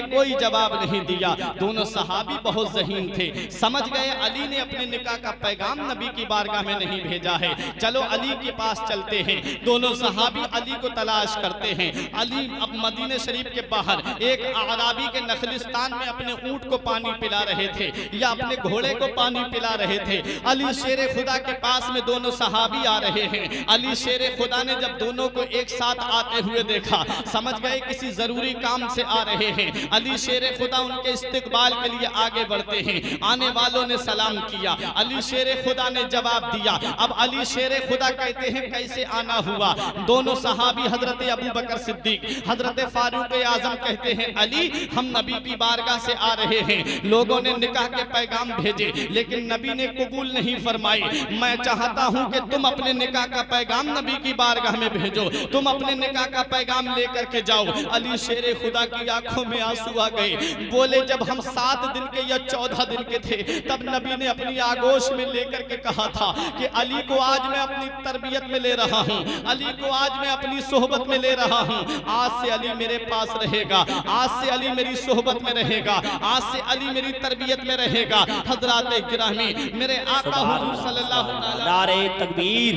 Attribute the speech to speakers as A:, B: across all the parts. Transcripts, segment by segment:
A: कोई जवाब नहीं दिया। दोनों सहाबी बहुत ज़हीन थे, समझ गए अली ने अपने निकाह का पैगाम नबी की बारगाह में नहीं भेजा है, चलो अली के पास चलते हैं। दोनों सहाबी अली को तलाश करते हैं। अली अब मदीने शरीफ के बाहर एक आराबी के नखलिस्तान में अपने ऊंट को पानी पिला रहे थे या अपने घोड़े को पानी पिला रहे थे। अली शेरे खुदा के पास में दोनों सहाबी आ रहे हैं। अली शेरे खुदा ने जब दोनों को एक साथ आते हुए देखा, समझ गए किसी जरूरी काम से आ रहे हैं। अली शेरे खुदा उनके इस्तकबाल के लिए आगे बढ़ते हैं। आने वालों ने सलाम किया, अली शेरे खुदा ने जवाब दिया। अब अली शेरे खुदा कहते हैं कैसे आना हुआ। दोनों सहाबी हजरत अबू बकर सिद्दीक, हजरत फारूक आजम कहते हैं अली हम नबी की बारगाह से आ रहे हैं। लोगों ने निकाह के पैगाम भेजे लेकिन नबी ने कबूल नहीं फरमाई। मैं चाहता हूं कि तुम अपने निकाह का पैगाम नबी की बारगाह में भेजो, तुम अपने निकाह का पैगाम लेकर के जाओ। अली शेरे खुदा की आंखों में आंसू आ गए। बोले जब हम 7 दिन के या 14 दिन के थे तब नबी ने अपनी आगोश में लेकर के कहा था कि अली को आज मैं अपनी तरबियत में ले रहा हूं, अली को आज मैं अपनी सोहबत में ले रहा हूं। आज से अली मेरे पास रहेगा, आज से अली मेरी सोहबत में रहेगा, आज से अली मेरी तरबियत में रहेगा। हजरात गिरामी, मेरे आका हुजूर सल्लल्लाहु अलैहि वसल्लम,
B: नारे तकबीर,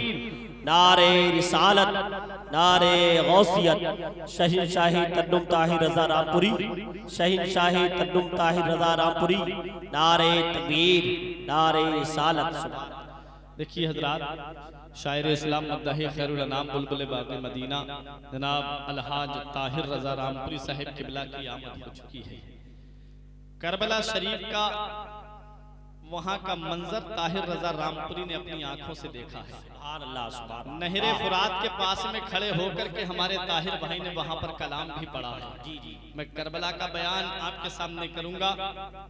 B: नारे रिसालत, नारे गौसियत, शहीनशाही तन्नुम ताहिर रजा रामपुरी, शहीनशाही तन्नुम ताहिर रजा रामपुरी, नारे तकबीर, नारे रिसालत।
A: देखिए हजरात, शायर इस्लाम मद्दाही खैरुल अनाम बुलबुल बाग़ मदीना जनाब अलहाज ताहिर रजा रामपुरी साहिब किबला की आमद हो चुकी है। करबला शरीफ का वहाँ का मंजर ताहिर रजा रामपुरी ने अपनी आंखों से देखा है। नहरे फुरात के पास में खड़े होकर के हमारे ताहिर भाई ने वहाँ पर कलाम भी पढ़ा है। जी जी, मैं करबला का बयान आपके सामने करूंगा,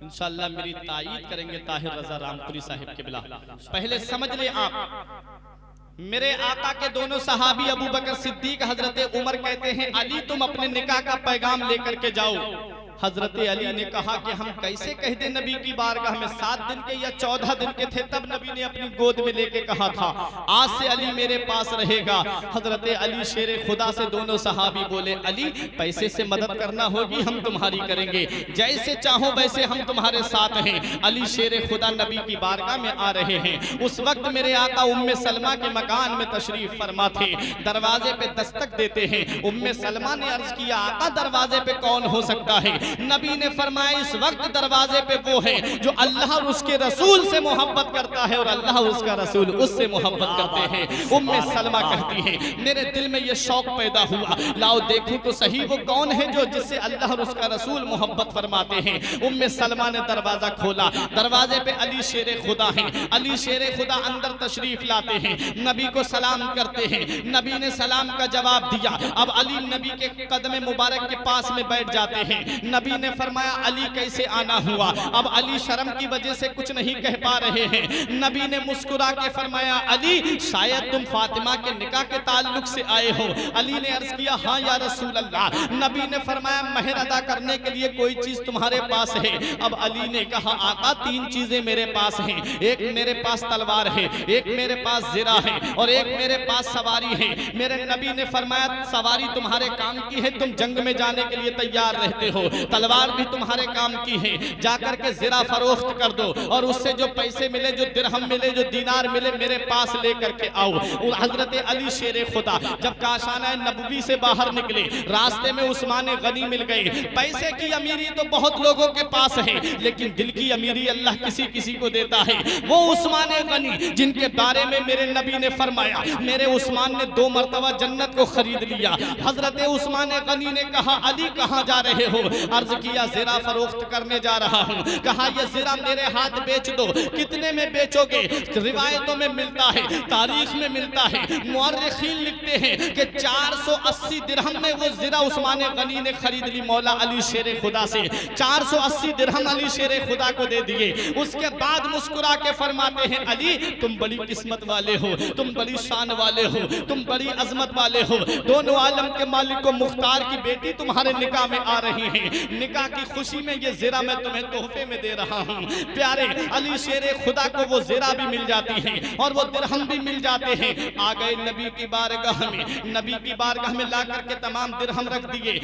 A: इंशाअल्लाह मेरी तायीद करेंगे ताहिर रजा रामपुरी साहिब किबला। पहले समझ ले आप, मेरे आका के दोनों सहाबी अबू बकर सिद्दीक हजरत उमर कहते हैं अली तुम अपने निकाह का पैगाम लेकर के जाओ। हजरत अली ने कहा कि हम कैसे कह दे नबी की बारगाह में 7 दिन के या 14 दिन के थे तब नबी ने अपनी गोद में लेके कहा था आज से अली मेरे पास रहेगा। हजरत अली शेरे खुदा से दोनों सहाबी बोले अली पैसे से मदद करना होगी, हम तुम्हारी करेंगे, जैसे चाहो वैसे हम तुम्हारे साथ हैं। अली शेरे खुदा नबी की बारगाह में आ रहे हैं। उस वक्त मेरे आका उम्मे सलमा के मकान में तशरीफ फरमा थे। दरवाजे पे दस्तक देते हैं। उम्मे सलमा ने अर्ज किया आका दरवाजे पे कौन हो सकता है? नबी ने फरमाया इस वक्त दरवाजे पे वो है जो अल्लाह और उसके रसूल से मोहब्बत करता है और अल्लाह और उसका रसूल उससे मोहब्बत करते हैं। उम्मे सलमा कहती है मेरे दिल में ये शौक पैदा हुआ, लाओ देखूं तो सही वो कौन है जो जिससे अल्लाह और उसका रसूल मोहब्बत फरमाते हैं। उम्मे सलमा ने दरवाजा खोला, दरवाजे पे अली शेरे खुदा हैं। अली शेरे खुदा अंदर तशरीफ लाते हैं, नबी को सलाम करते हैं। नबी ने सलाम का जवाब दिया। अब अली नबी के कदम मुबारक के पास में बैठ जाते हैं। नबी ने फरमाया अली कैसे आना हुआ? अब अली शर्म की वजह से कुछ नहीं कह पा रहे हैं। नबी ने मुस्कुरा के फरमाया अली शायद तुम फातिमा के निकाह के ताल्लुक से आए हो। अली ने अर्ज किया हाँ या रसूल अल्लाह। नबी ने फरमाया महर अदा करने के लिए कोई चीज तुम्हारे पास है? अब अली ने कहा आका 3 चीजें मेरे पास हैं, एक मेरे पास तलवार है, एक मेरे पास ज़िरा है और एक मेरे पास सवारी है। मेरे नबी ने फरमाया सवारी तुम्हारे काम की है, तुम जंग में जाने के लिए तैयार रहते हो, तलवार भी तुम्हारे काम की है, जाकर के ज़िरा फरोख्त कर दो और उससे जो पैसे मिले, जो दिरहम मिले, जो दीनार मिले मेरे पास लेकर के आओ। हजरत अली शेरे खुदा जब काशाना नबवी से बाहर निकले, रास्ते में उस्मान गनी मिल गए। पैसे की अमीरी तो बहुत लोगों के पास है लेकिन दिल की अमीरी अल्लाह किसी किसी को देता है। वो उस्मान गनी जिनके बारे में मेरे नबी ने फरमाया मेरे उस्मान ने 2 मरतबा जन्नत को खरीद लिया। हजरत उस्मान गनी ने कहा अली कहाँ जा रहे हो? अर्ज किया ज़िरा फरोख्त करने जा रहा हूँ। कहा ये ज़िरा मेरे हाथ बेच दो। कितने में बेचोगे? रिवायतों में मिलता है, तारीख में मिलता है, मुअर्रिखीन लिखते हैं कि 480 दिरहम में वो ज़िरा उस्मान गनी ने खरीद ली मौला अली शेरे खुदा से। 480 दिरहम अली शेरे खुदा को दे दिए। उसके बाद मुस्कुरा के फरमाते हैं अली तुम बड़ी किस्मत वाले हो, तुम बड़ी शान वाले हो, तुम बड़ी अजमत वाले हो। दोनों आलम के मालिक को मुख्तार की बेटी तुम्हारे निकाह में आ रही है। निकाह की खुशी में ये ज़िरा मैं तुम्हें तोहफे में दे रहा हूँ। प्यारे अली शेरे खुदा को वो ज़िरा भी मिल जाती है और वो दिरहम भी मिल जाते हैं। आ गए नबी की बारगाह में, नबी की बारगाह में ला करके तमाम दिरहम रख दिए।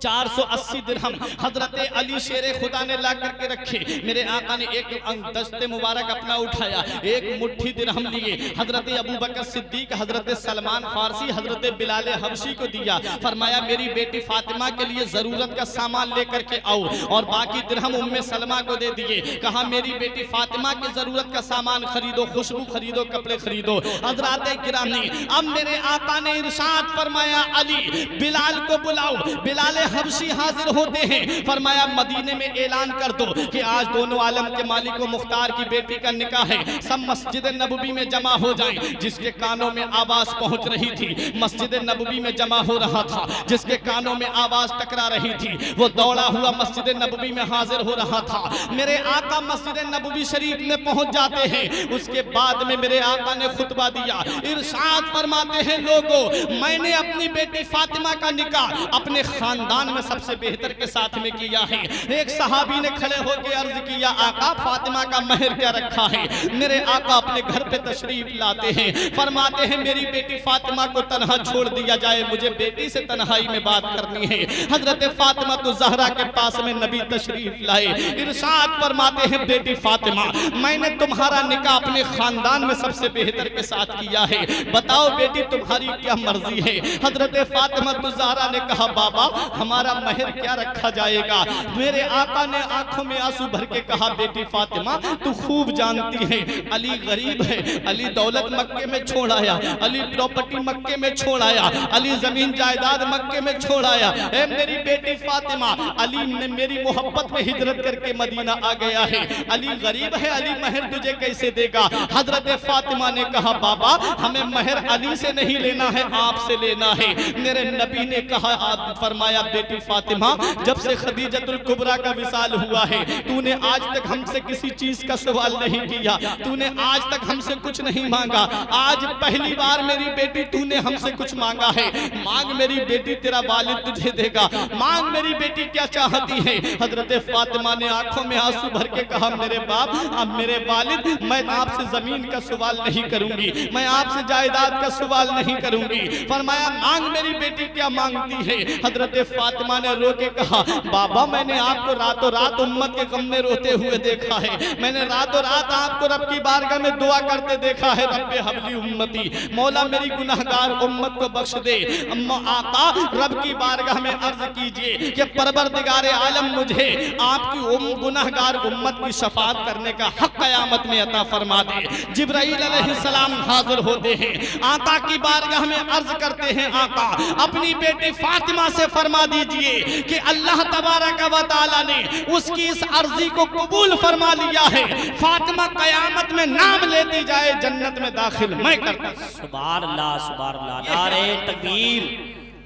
A: 480 दिरहम हजरत अली शेर खुदा ने ला करके रखे। मेरे आका ने एक दस्ते मुबारक अपना उठाया, एक मुट्ठी दिरहम लिए, हजरत अबू बकर सिद्दीक, हजरत सलमान फारसी, हजरत बिलाल हबशी को दिया। फरमाया मेरी बेटी फातिमा के लिए जरूरत का सामान लेकर के आओ, और बाकी दिरहम उम्मे सलमा को दे दिए। कहा मेरी बेटी फातिमा की जरूरत का सामान खरीदो, खुशबू खरीदो, कपड़े खरीदो। हजरात गिरामी, अब मेरे आका ने इरशाद फरमाया अली बिलाल को बुलाओ। बिलाल हबशी हाजिर होते हैं। फरमाया मदीने में ऐलान कर दो कि आज दोनों आलम के मालिक व मुख्तार की बेटी का निकाह है, सब मस्जिद नबवी में जमा हो जाएं। जिसके कानों में आवाज पहुंच रही थी मस्जिद नबवी में जमा हो रहा था, जिसके कानों में आवाज टकरा रही थी वो दौड़ा हुआ मस्जिद नबवी में हाजिर हो रहा था। मेरे आका मस्जिद नबवी शरीफ में पहुंच जाते हैं। उसके बाद में मेरे आका ने खुतबा दिया, इरशाद फरमाते हैं लोगों, मैंने अपनी बेटी फातिमा का निकाह अपने खानदान में सबसे बेहतर के साथ में किया है। एक सहाबी ने खड़े होकर अर्ज किया, आका फातिमा का महर क्या रखा है? मेरे आका अपने घर पे तशरीफ लाते हैं, फरमाते हैं मेरी बेटी फातिमा को तन्हा छोड़ दिया जाए, मुझे बेटी से तन्हाई में बात करनी है। हजरत फातिमा तो ज़हरा के पास में नबी तशरीफ लाए। इरशाद फरमाते हैं बेटी फातिमा, मैंने तुम्हारा निकाह अपने खानदान में सबसे बेहतर के साथ किया है, बताओ बेटी तुम्हारी क्या मर्जी है? हजरत फातिमा तो ज़हरा ने कहा बाबा हमारा महर क्या रखा जाएगा? मेरे आका ने आंखों में आंसू भर के कहा बेटी फातिमा तू खूब जानती है अली गरीब है, अली दौलत मक्के में छोड़ आया, अली प्रॉपर्टी मक्के में छोड़ आया, अली जमीन जायदाद मक्के में छोड़ आया। ए मेरी बेटी फातिमा, अली ने मेरी मोहब्बत में हिजरत करके मदीना आ गया है, अली गरीब है, अली महर तुझे कैसे देगा? हजरत फातिमा ने कहा बाबा हमें महर अली से नहीं लेना है, आपसे लेना है। मेरे नबी ने कहा फरमाया बेटी फातिमा जब से खदीजतुल कुबरा का विसाल हुआ है तूने आज तक हमसे किसी चीज का सवाल नहीं किया, तूने आज तक हमसे कुछ नहीं मांगा, आज पहली बार मेरी बेटी तूने हमसे कुछ मांगा है। मांग मेरी बेटी, तेरा वालिद तुझे देगा, मांग मेरी बेटी क्या चाहती है? हजरत फातिमा ने आंखों में आंसू भर के कहा मेरे बाप, अब मेरे वालिद, मैं आपसे जमीन का सवाल नहीं करूंगी, मैं आपसे जायदाद का सवाल नहीं करूंगी। फरमाया मांग मेरी बेटी क्या मांगती है? हजरत फातिमा ने रो के कहा बाबा मैंने आपको रातों रात उम्मत के गम में रोते हुए देखा है, मैंने रातों रात आपको रब की बारगाह में दुआ करते देखा है, रब्बे हबली उम्मती, मौला मेरी गुनाहगार उम्मत को बख्श दे। अम्मा आका रब की बारगाह में अर्ज कीजिए कि परवरदिगार आलम मुझे आपकी गुनाहगार उम्मत की शफाअत करने का हक क़यामत में अता फरमा दे। जिब्राईल अलैहिस्सलाम हाजिर होते हैं, आका की बारगाह में अर्ज करते हैं आका अपनी बेटी फातिमा से फरमा दीजिए कि अल्लाह तबारक व तआला ने उसकी इस अर्जी को कबूल फरमा लिया है, फातिमा क़यामत में नाम लेती जाए जन्नत में दाखिल मैं करता।
B: सुभान अल्लाह, सुभान अल्लाह। नारे तकबीर,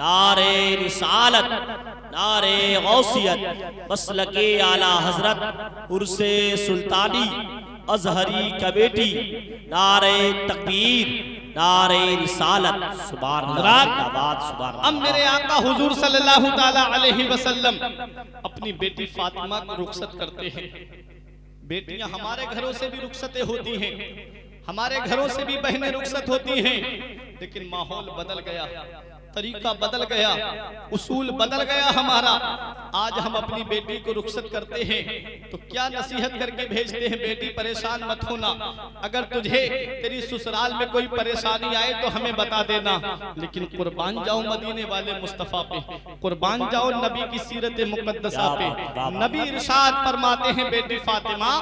B: नारे रिसालत, नारे गौसियत, मसलके आला हजरत उर्से सुल्तानी अजहरी का बेटी, नारे तकबीर, नारे रिसालत, सुभान अल्लाह।
A: अब मेरे आका हुजूर सल्लल्लाहु ताला अलैहि वसल्लम अपनी बेटी फातिमा को रुखसत करते हैं। बेटियां हमारे घरों से भी रुखसतें होती हैं, हमारे घरों से भी बहनें रुखसत होती हैं, लेकिन माहौल बदल गया, तरीका बदल गया, उसूल बदल गया हमारा। आज हम अपनी बेटी को रुखसत करते हैं तो क्या नसीहत करके भेजते हैं, बेटी परेशान मत होना, अगर तुझे तेरी ससुराल में कोई परेशानी आए तो हमें बता देना, लेकिन कुर्बान जाओ मदीने वाले मुस्तफा पे, कुर्बान जाओ नबी की सीरत मुकद्दसा पे। नबी इरशाद फरमाते हैं बेटी फातिमा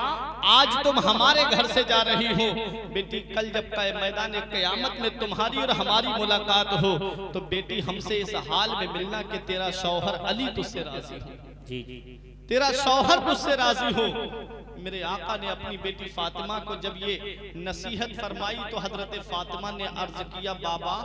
A: आज तुम हमारे घर से जा रही हो, बेटी कल जब मैदान क़यामत में तुम्हारी और हमारी मुलाकात हो तो बेटी हमसे इस हाल में मिलना कि तेरा शौहर अली तुझसे राजी हो,
B: जी
A: तेरा शौहर तुझसे राजी हो। मेरे आका ने अपनी बेटी फातिमा को जब ये नसीहत फरमाई तो हजरत फातिमा ने अर्ज किया बाबा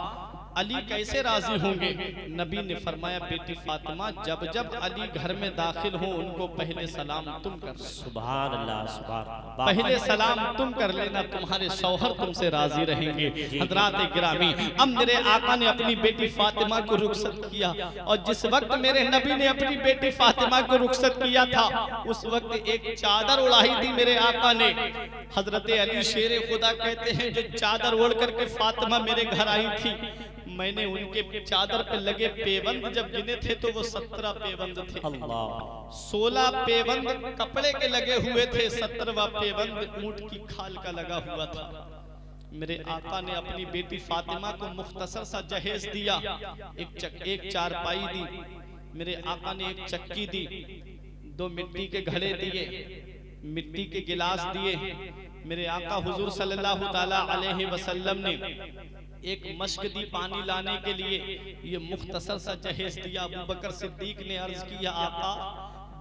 A: अली कैसे राजी होंगे? नबी ने फरमाया बेटी फातिमा जब जब अली घर में दाखिल हो उनको पहले सलाम तुम कर,
B: सुभान अल्लाह, सुभान अल्लाह,
A: पहले सलाम तुम कर लेना, तुम्हारे शौहर तुमसे राजी रहेंगे। हजरात गिरामी, अब मेरे आका ने अपनी बेटी फातिमा को रुखसत किया, और जिस वक्त मेरे नबी ने अपनी बेटी फातिमा को रुखसत किया था उस वक्त एक चादर उड़ाई थी मेरे आका ने। हजरत अली शेर खुदा कहते हैं जो चादर ओढ़ करके फातिमा मेरे घर आई थी, मैंने उनके चादर पे लगे पेबंद जब गिने थे तो वो 17 पेबंद थे।
B: अल्लाह
A: 16 पेबंद कपड़े के लगे हुए थे, 17वां पेबंद ऊंट की खाल का लगा हुआ था। मेरे आका ने अपनी बेटी फातिमा को मुख्तसर सा जहेज दिया, एक चारपाई दी, मेरे आका ने एक चक्की दी, 2 मिट्टी के घड़े दिए, मिट्टी के गिलास दिए। मेरे आका हुजूर सल्लल्लाहु ताला अलैहि वसल्लम ने एक मश्क दी पानी लाने के लिए, ये मुख्तसर सा जहेज दिया। अबू बकर सिद्दीक ने अर्ज किया, आका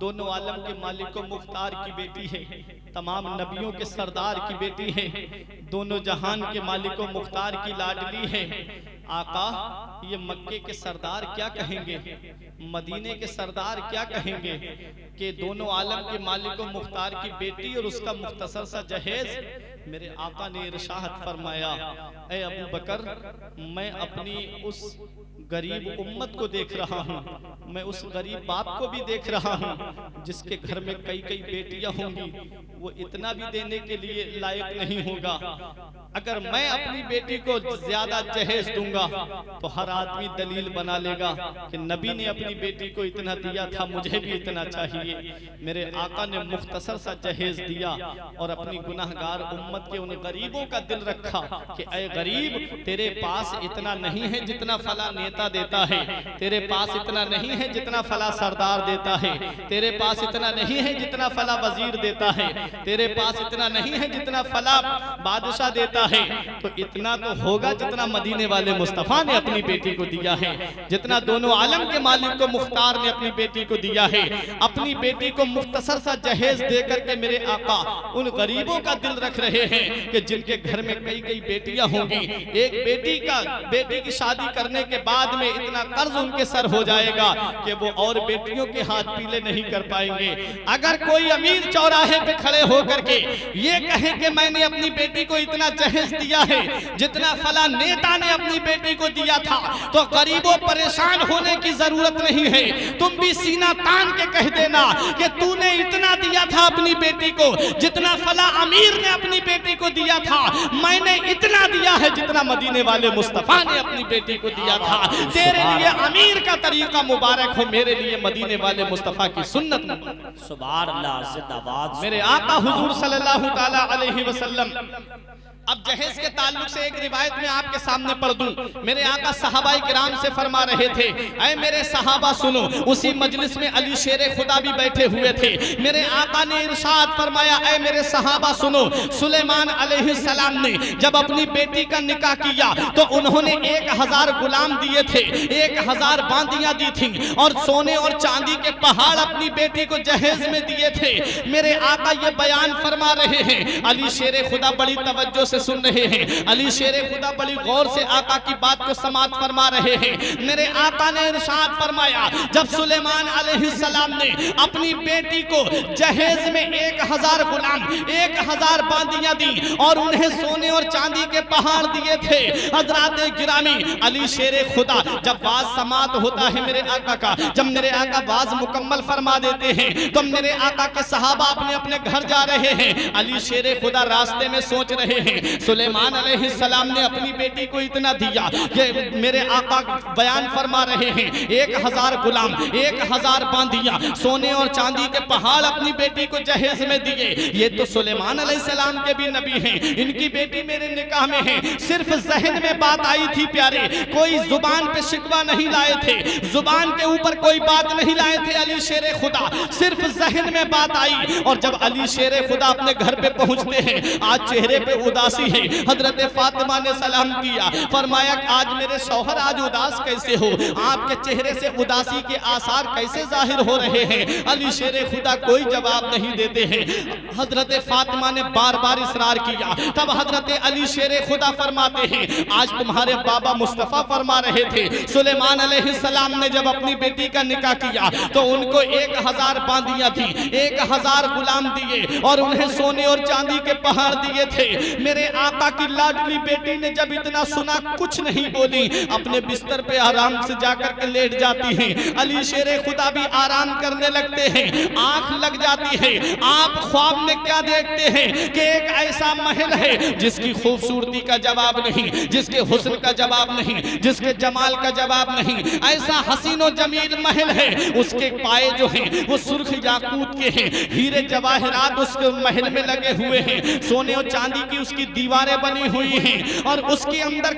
A: दोनों आलम के मालिक व मुख्तार की बेटी है, तमाम नबियों के सरदार की बेटी है, दोनों जहान के मालिक व मुख्तार की लाडली है। आका ये मक्के के सरदार क्या कहेंगे, मदीने के सरदार क्या कहेंगे कि दोनों आलम के मालिक व मुख्तार की बेटी और उसका मुख्तसर सा जहेज। मेरे आका ने इरशाद फरमाया, ऐ अबू बकर, मैं अपनी उस गरीब उम्मत को देख रहा हूँ, मैं उस गरीब बाप को भी देख रहा हूँ जिसके घर में कई कई बेटियां होंगी, वो इतना भी देने के लिए लायक नहीं होगा। अगर मैं अपनी बेटी को ज्यादा जहेज दूंगा तो हर आदमी दलील बना लेगा कि नबी ने अपनी बेटी को इतना दिया था, मुझे भी इतना चाहिए। मेरे आका ने मुख्तसर सा जहेज दिया और अपनी गुनाहगार उम्मत के उन गरीबों का दिल रखा कि ऐ गरीब, तेरे पास इतना नहीं है जितना फला नेता देता है, तेरे पास इतना नहीं है जितना फला सरदार देता है, तेरे पास इतना नहीं है जितना फला वजीर देता है, तेरे पास इतना नहीं है जितना फला बादशाह देता है, तो इतना तो होगा जितना मदीने वाले मुस्तफा ने अपनी बेटी को दिया है, जितना दोनों आलम के मालिक को मुख्तार ने अपनी बेटी को दिया है। अपनी बेटी को मुख्तसर सा जहेज देकर के मेरे आका उन गरीबों का दिल रख रहे हैं कि जिनके घर में कई कई बेटियां होंगी, एक बेटी की शादी करने के बाद में इतना कर्ज उनके सर हो जाएगा कि वो और बेटियों के हाथ पीले नहीं कर पाएंगे। अगर कोई अमीर चौराहे पे खड़े होकर के ये कहे कि मैंने अपनी बेटी को इतना जहेज दिया है जितना फला नेता ने अपनी बेटी को दिया था, तो गरीबों परेशान होने की जरूरत नहीं है। तुम भी सीना तान के कह देना कि तूने इतना दिया था अपनी बेटी को जितना फला अमीर ने अपनी बेटी को दिया था, मैंने इतना दिया है जितना मदीने वाले मुस्तफा ने अपनी बेटी को दिया था। तेरे लिए अमीर का तरीका मुबारक हो, मेरे लिए मदीने वाले मुस्तफा की सुन्नत।
B: सुभान अल्लाह, जिंदाबाद।
A: मेरे आका हुजूर सल्लल्लाहु ताला अलैहि वसल्लम। अब जहेज के ताल्लुक से एक रिवायत में आपके सामने पढ़ दूं। मेरे आका सहाबाई किराम से फरमा रहे थे, ऐ मेरे सहाबा सुनो। उसी मजलिस में अली शेरे खुदा भी बैठे हुए थे। मेरे आका ने इरशाद फरमाया, ऐ मेरे सहाबा सुनो, सुलेमान अलैहिस्सलाम ने जब अपनी बेटी का निकाह किया तो उन्होंने 1000 गुलाम दिए थे, 1000 बांदियां दी थी और सोने और चांदी के पहाड़ अपनी बेटी को जहेज में दिए थे। मेरे आका ये बयान फरमा रहे हैं, अली शेरे खुदा बड़ी तवज्जो से सुन रहे हैं, अली शेरे खुदा बड़ी गौर से आका की बात को समाअत फरमा रहे हैं। मेरे आका ने इरशाद फरमाया, जब सुलेमान अलैहिस्सलाम ने अपनी बेटी को जहेज में 1000 गुलाम, 1000 बांदियां दी और उन्हें सोने और चांदी के पहाड़ दिए थे। हजरात गिरामी, अली शेरे खुदा जब बाज समाअत होता है मेरे आका का, जब मेरे आका बाज मुकम्मल फरमा देते हैं तो मेरे आका के सहाबा अपने अपने घर जा रहे हैं। अली शेरे खुदा रास्ते में सोच रहे हैं, सुलेमान अलैहिस्सलाम ने अपनी बेटी को इतना दिया कि मेरे आका बयान फरमा रहे हैं 1000 गुलाम, 1000 बांदियां, सोने और चांदी के पहाड़ अपनी बेटी को जहेज में दिए। ये तो सुलेमान अलैहिस्सलाम के भी नबी हैं, इनकी बेटी मेरे निकाह में है। सिर्फ जहन में बात आई थी प्यारे, कोई जुबान पे शिकवा नहीं लाए थे, जुबान के ऊपर कोई बात नहीं लाए थे अली शेरे खुदा, सिर्फ जहन में बात आई। और जब अली शेरे खुदा अपने घर पे पहुंचते हैं, आज चेहरे पे उदासी है। हजरत फातिमा ने सलाम किया, फरमाया आज मेरे शौहर आज उदास कैसे हो, आपके चेहरे से उदासी के आसार कैसे जाहिर हो रहे हैं। अली शेरे खुदा कोई जवाब नहीं देते हैं। हजरत फातिमा ने बार बार इसरार किया, तब हजरत अली शेरे खुदा फरमाते हैं, आज तुम्हारे बाबा मुस्तफा फरमा रहे थे, सुलेमान अलैहिस्सलाम ने जब अपनी बेटी का निकाह किया तो उनको 1000 बांदियां थी, 1000 गुलाम दिए और उन्हें सोने और चांदी के पहाड़ दिए थे। मेरे आका की लाडली बेटी ने जब इतना सुना कुछ नहीं बोली, अपने बिस्तर पे आराम से जाकर के लेट जाती हैं। अली शेरे खुदा भी आराम करने लगते हैं, आंख लग जाती है। आप ख्वाब में क्या देखते हैं कि एक ऐसा महल है जिसकी खूबसूरती का जवाब नहीं, जिसके हुस्न का जवाब नहीं, जिसके जमाल का जवाब नहीं। ऐसा हसीन और जमील महल है, उसके पाए जो हैं वो सुर्ख याकूत के हैं, हीरे जवाहरात उसके महल में लगे हुए हैं, सोने और चांदी की उसकी दीवारें बनी हुई हैं और उसके अंदर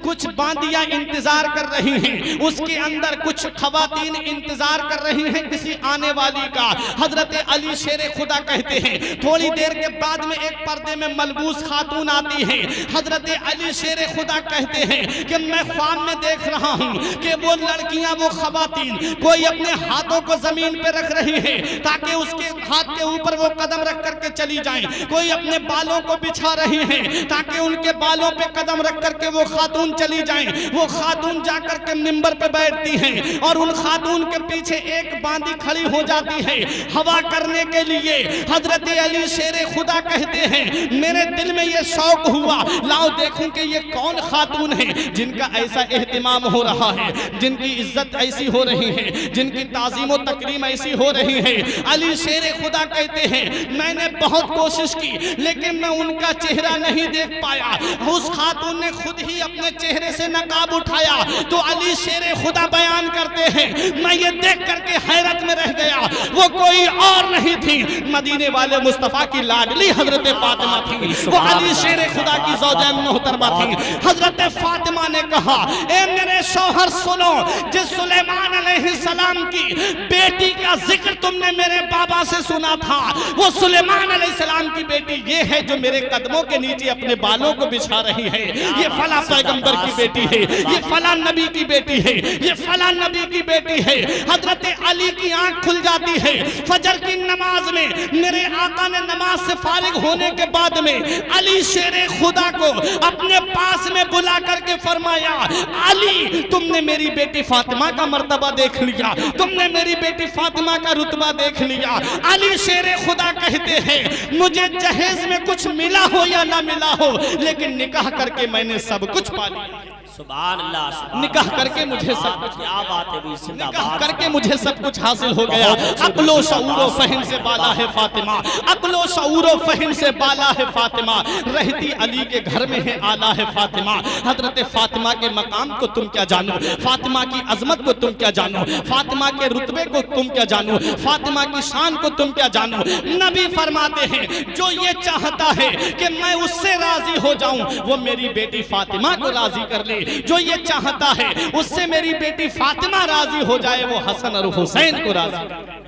A: कुछ बांदियां इंतजार कर रही हैं, उसके अंदर कुछ खवातीन इंतजार कर रही हैं किसी आने वाली का। हजरत अली शेर खुदा कहते हैं, थोड़ी देर के बाद में एक पर्दे में मलबूस खातून आती है। हजरत अली शेर खुदा कहते हैं कि मैं ख्वाब में देख रहा हूं कि वो लड़कियां, वो खवातीन कोई अपने हाथों को जमीन पे रख रही है ताकि उसके हाथ के ऊपर वो कदम रख करके चली जाएं, कोई अपने बालों को बिछा रही है ताकि उनके बालों पे कदम रख करके वो खातून चली जाएं। वो खातून जाकर के मिंबर पे बैठती हैं और उन खातून के पीछे एक बांदी खड़ी हो जाती है हवा करने के लिए। हजरत अली शेर खुदा कहते हैं, मेरे दिल में ये शौक हुआ, लाओ देखूं कि ये कौन खातून है जिनका ऐसा एहतिमाम हो रहा है, जिनकी इज्जत ऐसी हो रही है, जिनकी ताजीम और तकरीम ऐसी हो रही है। अली शेर खुदा कहते हैं, मैंने बहुत कोशिश की लेकिन मैं उनका चेहरा नहीं देख पाया। उस खातून ने खुद ही अपने चेहरे से नकाब उठाया तो अली शेर खुदा बयान करते हैं, मैं ये देख करके हैरत में रह गया। वो कोई और नहीं थी, मदीने वाले मुस्तफा की लाडली हजरत फातिमा थी। वो अली शेर खुदा की ज़ौजा मोहतरमा थी। हजरत फातिमा ने कहा, ए मेरे शौहर सुनो, जिस सुलेमान अलैहिस्सलाम की बेटी का जिक्र तुमने मेरे बाबा से सुना था, वो सुलेमान अलैहिस्सलाम की बेटी ये है जो मेरे कदमों के नीचे अपने बालों को बिछा रही है। ये फला पैगंबर की बेटी है, ये फला नबी की बेटी है, ये फला नबी की बेटी है। हजरत अली की आंख खुल जाती है। फजर की नमाज में मेरे आका ने नमाज से फारिग होने के बाद में अली शेर खुदा को अपने पास में बुला करके फरमाया, अली तुमने मेरी बेटी फातिमा का मर्तबा देख लिया, तुमने मेरी बेटी फातिमा का रुतबा देख लिया। अली शेर खुदा कहते हैं, मुझे जहेज में कुछ मिला हो या ना मिला हो, लेकिन निकाह करके मैंने सब कुछ पा लिया।
B: सुभान अल्लाह,
A: निकाह करके मुझे सब कुछ,
B: क्या बात है भी,
A: निकाह करके मुझे सब कुछ हासिल हो गया। अक्लो शऊरो फहिम से बाला है फातिमा, अक्लो शऊरो फहिम से बाला है फातिमा, रहती अली के घर में है आला है फातिमा। हजरत फातिमा के मकाम को तुम क्या जानो, फातिमा की अजमत को तुम क्या जानो, फातिमा के रुतबे को तुम क्या जानो, फातिमा की शान को तुम क्या जानो। नबी फरमाते हैं, जो ये चाहता है कि मैं उससे राजी हो जाऊं, वो मेरी बेटी फातिमा को राजी कर ले। जो ये चाहता है उससे मेरी बेटी फातिमा राजी हो जाए, वो हसन और हुसैन को राजी कर ले।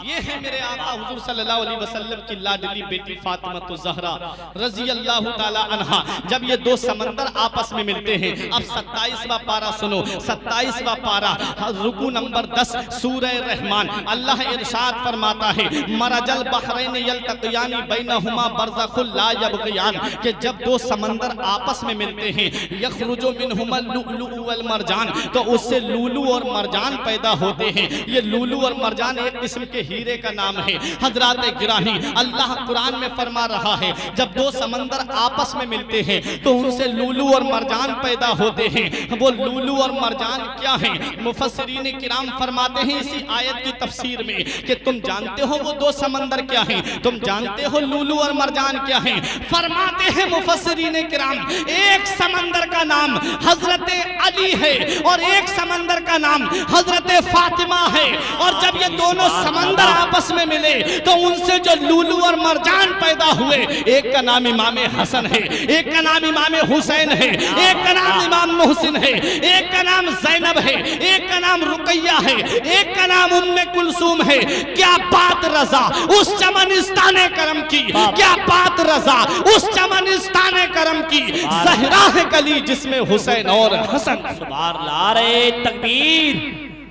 A: ये है मेरे आका हुजूर सल्लल्लाहु अलैहि वसल्लम की लाडली बेटी फातिमा तो ज़हरा रज़ी अल्लाह ताला अन्हा। जब ये दो समंदर आपस में मिलते हैं, अब 27वां पारा सुनो, 27वां पारा रुकू नंबर 10 सूरह रहमान। अल्लाह इरशाद फरमाता है, मरजल बहरैन यल्तक़ियानी बैनहुमा बरज़खुल ला यबग़ियान, कि जब दो समंदर आपस में मिलते हैं, यखरुजु मिनहुमा लुअलुअ वल मरजान, तो उससे लूलू और मरजान पैदा होते हैं। ये लूलू और मरजान एक किस्म के हीरे का नाम है। हजरात गिरामी, अल्लाह कुरान में फरमा रहा है, जब दो समंदर आपस में मिलते हैं तो उनसे लूलू और मरजान पैदा होते हैं। वो लूलू और मरजान क्या हैं? मुफस्सिरीन किराम फरमाते हैं इसी आयत की तफसीर में कि तुम जानते हो वो दो समंदर क्या हैं, तुम जानते हो लूलू और मरजान क्या हैं? फरमाते हैं मुफस्सिरीन किराम, एक समंदर का नाम हजरत अली है और एक समंदर का नाम हजरत फातिमा है। और जब ये दोनों समंदर आपस में मिले तो उनसे जो लूलू और मरजान पैदा हुए, एक का नाम इमाम हसन है, एक का नाम इमाम हुसैन है, एक का नाम इमाम मोहसिन है, एक का नाम ज़ैनब है, एक का नाम रुकैया है, एक का नाम उम्मे कुलसूम है। क्या बात रजा उस चमनिस्ताने करम की, क्या बात रजा उस चमनिस्ताने करम की। ज़हरा है कली जिसमें हुसैन और हसन।
B: सुभान अल्लाह, नारे तकबीर,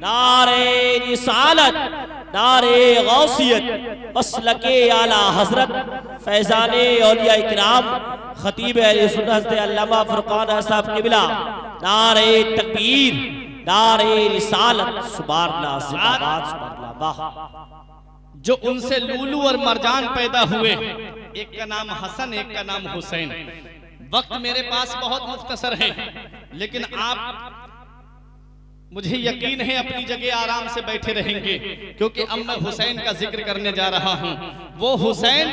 B: नारे रिसालत, नारे गौसियत, मसलके आला हजरत फैजाने औलिया इकराम खतीब अहले सुन्नत हज़रत अल्लामा फुरकान साहब क़िबला, नारे तकबीर, नारे रिसालत। सुभान अल्लाह, जिंदाबाद, सुभान अल्लाह।
A: जो उनसे लूलू और मरजान पैदा हुए, एक का नाम हसन, एक का नाम हुसैन। वक्त मेरे पास बहुत मुख्तसर है, लेकिन आप मुझे यकीन है अपनी जगह आराम से बैठे रहेंगे, क्योंकि अब मैं हुसैन का जिक्र करने जा रहा हूं। वो हुसैन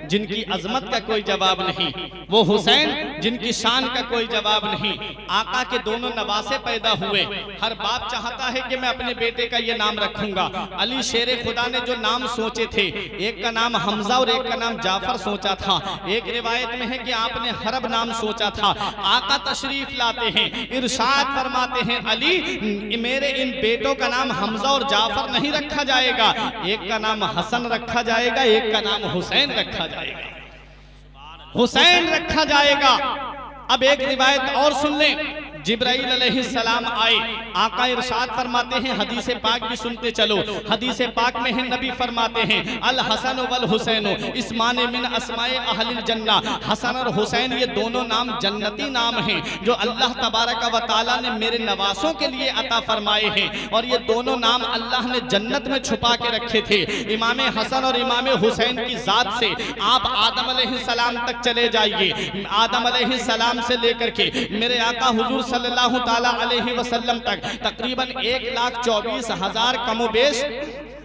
A: जिनकी अजमत का कोई जवाब नहीं, वो हुसैन जिनकी शान का कोई जवाब नहीं। आका के दोनों नवासे पैदा हुए। हर बाप चाहता है कि मैं अपने बेटे का ये नाम रखूंगा। अली शेरे खुदा ने जो नाम सोचे थे, एक का नाम हमजा और एक का नाम जाफर सोचा था। एक रिवायत में है कि आपने हरब नाम सोचा था। आका तशरीफ लाते हैं, इरशाद फरमाते हैं, अली मेरे इन बेटों का नाम हमजा और जाफर नहीं रखा जाएगा, एक का नाम हसन रखा जाएगा, एक का नाम हुसैन रखा जाएगा, हुसैन रखा जाएगा। अब एक रिवायत और सुन लें। जिब्राइल अलैहिस्सलाम आए, आका इरशाद फरमाते हैं, हदीस पाक भी सुनते चलो। हदीस पाक में है, नबी फरमाते हैं, अल हसन वल हुसैन इस्मान मिन अस्माए अहलिल जन्ना। हसन और हुसैन ये दोनों नाम जन्नती नाम हैं जो अल्लाह तबारक व तआला ने मेरे नवासों के लिए अता फरमाए हैं, और ये दोनों नाम अल्लाह ने जन्नत में छुपा के रखे थे। इमाम हसन और इमाम हुसैन की जात से आप आदम अलैहिस्सलाम तक चले जाइए। आदम अलैहिस्सलाम से लेकर के मेरे आका हुजूर सल्लल्लाहु ताला अलैहि वसल्लम तक तकरीबन 1,24,000 कमोबेश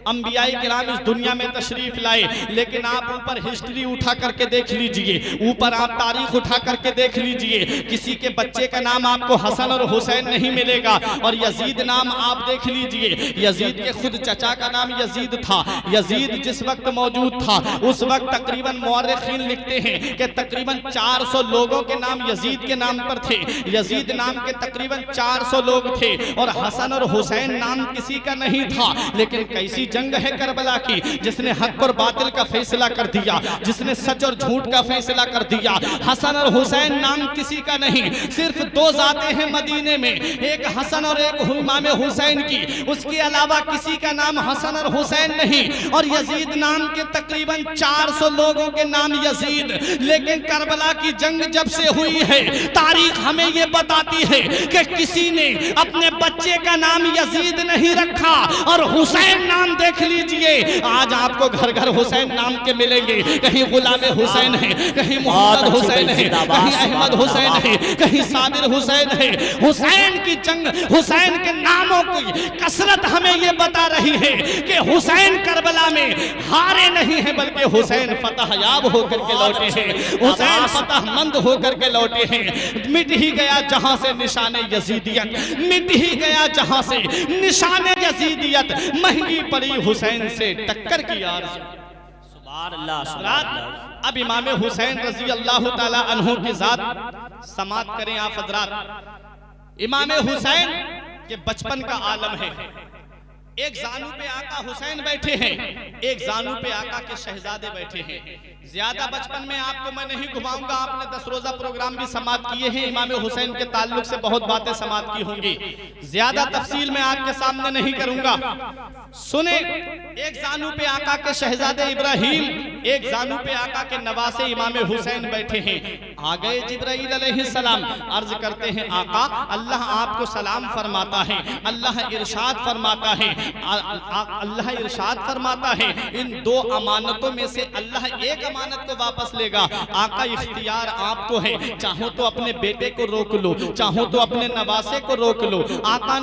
A: अंबियाई किराम इस दुनिया में तशरीफ लाए। लेकिन आप ऊपर हिस्ट्री उठा करके देख लीजिए, ऊपर आप तारीख उठा करके देख लीजिए, किसी के बच्चे का नाम आपको हसन और हुसैन नहीं मिलेगा। और यजीद नाम आप देख लीजिए, यजीद के खुद चचा का नाम यजीद था। यजीद जिस वक्त मौजूद था उस वक्त तकरीबन मुअर्रिखीन लिखते हैं कि तकरीबन 400 लोगों के नाम यजीद के नाम पर थे। यजीद नाम के तकरीबन 400 लोग थे और हसन और हुसैन नाम किसी का नहीं था। लेकिन कैसी जंग है करबला की, जिसने हक और बातिल का फैसला कर दिया, जिसने सच और झूठ का फैसला कर दिया। हसन और हुसैन नाम किसी का नहीं, सिर्फ दो जाते हैं मदीने में, एक हसन और एक इमाम हुसैन की, उसके अलावा किसी का नाम हसन और हुसैन नहीं। और यजीद नाम के तकरीबन 400 लोगों के नाम यजीद। लेकिन करबला की जंग जब से हुई है, तारीख हमें ये बताती है कि किसी ने अपने बच्चे का नाम यजीद नहीं रखा। और हुसैन नाम देख लीजिए, आज आपको घर घर हुसैन नाम के मिलेंगे। कहीं गुलाम हुसैन है, कहीं मोहम्मद हुसैन है, कहीं अहमद हुसैन है, कहीं साबिर हुसैन है। हुसैन की जंग, हुसैन के नामों की कसरत हमें ये बता रही है कि हुसैन करबला में हारे नहीं है, बल्कि हुसैन फतह याब होकर के लौटे हैं, हुसैन फतहमंद होकर के लौटे हैं। मिट ही गया जहां से निशाने यजीदियत, मिट ही गया जहां से निशाने यजीदियत, महंगी पड़ी हुसैन से टक्कर की आरज़ू।
B: सुभान अल्लाह, सुभान अल्लाह।
A: अब इमाम हुसैन रजी अल्लाह ताला अन्हु की जात समात करें आप हजरात। इमाम हुसैन के बचपन का आलम है। एक जानू पे आका हुसैन बैठे हैं, एक जानू पे आका के शहजादे बैठे हैं। ज्यादा बचपन में आपको मैं नहीं घुमाऊंगा, आपने 10 रोजा प्रोग्राम भी समात किए हैं, इमाम हुसैन के ताल्लुक से बहुत बातें समात की होंगी, ज्यादा तफसील में आपके सामने नहीं करूंगा। सुने, एक जानू पे आका के शहजादे इब्राहिम, एक जानू पे आका के नवासे इमाम हुसैन बैठे हैं। आ गए जिब्राइल अलैहिस्सलाम, अर्ज करते हैं, आका अल्लाह आपको सलाम फरमाता है, अल्लाह इरशाद फरमाता है, अल्लाह इरशाद फरमाता है, इन 2 अमानतों में से अल्लाह एक अमानत को वापस लेगा। आका इख्तियार आपको है, चाहो तो अपने बेटे को रोक लो, चाहो तो अपने नवासे को रोक लो। आका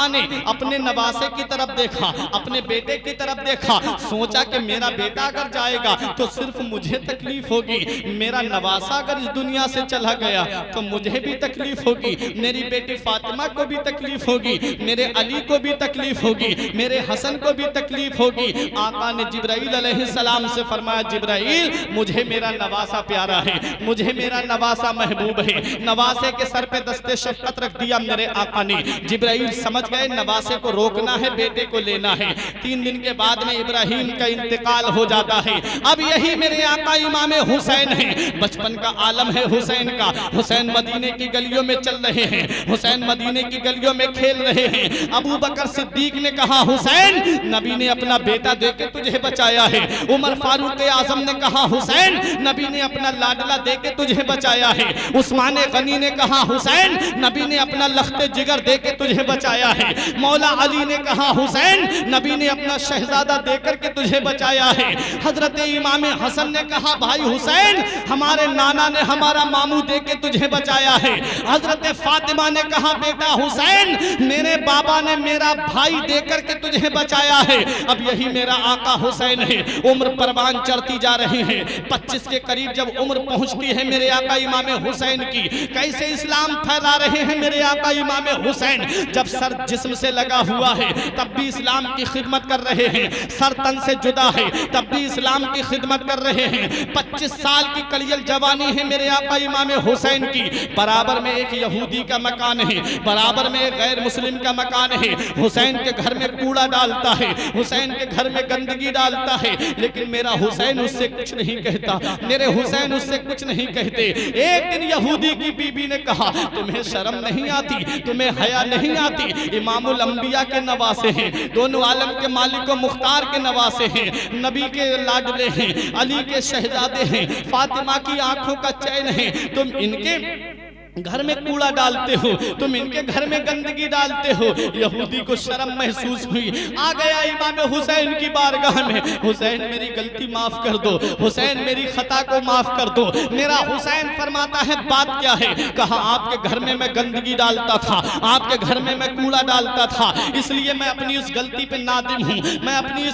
A: ने अपने नवासे की तरफ देखा, अपने बेटे की तरफ देखा, सोचा कि मेरा बेटा अगर जाएगा तो सिर्फ मुझे तकलीफ होगी, मेरा नवासा अगर इस दुनिया से चला गया तो मुझे भी तकलीफ होगी, मेरी बेटी फातिमा को भी तकलीफ होगी, मेरे अली को भी तकलीफ होगी, मेरे हसन को भी तकलीफ होगी। आका ने जिब्राइल अलैहिस्सलाम से फरमाया, जिब्राइल मुझे मेरा नवासा प्यारा है, मुझे मेरा नवासा महबूब है। नवासे के सर पे दस्ते शफकत रख दिया मेरे आका ने। जिब्राइल समझ गए नवासे को रोकना है, बेटे को लेना है। 3 दिन के बाद में इब्राहिम का इंतकाल हो जाता है। अब यही मेरे आका इमाम हुसैन है, बचपन का आलम है हुसैन का। हुसैन मदीने की गलियों में चल रहे हैं, हुसैन मदीने की गलियों में खेल रहे हैं। अबू बकर सिद्दीक ने कहा, हुसैन नबी ने अपना बेटा देके तुझे बचाया है। उमर फारूक आजम ने कहा, हुसैन नबी ने अपना लाडला देके तुझे बचाया है। उस्मान गनी ने कहा, हुसैन नबी ने अपना लख्ते जिगर देके तुझे बचाया है। मौला अली ने कहा, हुसैन नबी ने अपना शहजादा देकर के तुझे बचाया है। हजरत इमाम हसन ने कहा, भाई हुसैन हमारे नाना ने हमारा मामू दे के तुझे बचाया है। हजरत फातिमा ने कहा बेटा हुसैन, मेरे बाबा ने मेरा भाई देकर के तुझे बचाया है, अब यही मेरा आका हुसैन है। उम्र परवान चढ़ती जा रही है। 25 के करीब जब उम्र पहुंचती है मेरे आका इमाम हुसैन की, कैसे इस्लाम फैला रहे हैं मेरे आका इमाम हुसैन। जब सर जिस्म से लगा हुआ है तब भी इस्लाम की खिदमत कर रहे हैं, सर तन से जुदा है तब भी इस्लाम की खिदमत कर रहे हैं। 25 साल की कलियल जवानी है मेरे आका इमाम हुसैन की। बराबर में एक यहूदी का मकान है, बराबर में एक गैर मुस्लिम का मकान है। हुसैन के घर में कूड़ा डालता है, हुसैन के घर में गंदगी डालता है, लेकिन मेरा हुसैन उससे कुछ नहीं कहता, मेरे हुसैन उससे कुछ नहीं कहते। एक दिन यहूदी की बीबी ने कहा तुम्हें शर्म नहीं आती, तुम्हें हया नहीं आती? इमामुल अंबिया के नवासे हैं, दोनों आलम के मालिक व मुख्तार के नवासे हैं, नबी के लाडले हैं, अली के शहजादे हैं, फातिमा की आंखों का चैन है। तुम इनके घर में कूड़ा डालते हो, तुम इनके घर में गंदगी डालते हो। यहूदी को शर्म महसूस हुई, आ गया इमाम हुसैन की बारगाह में, हुसैन मेरी गलती माफ कर दो, हुसैन मेरी खता को माफ कर दो। मेरा हुसैन फरमाता है बात क्या है? कहा आपके घर में मैं गंदगी डालता था, आपके घर में मैं कूड़ा डालता था, इसलिए मैं अपनी उस गलती पे नादिम हूँ, मैं अपनी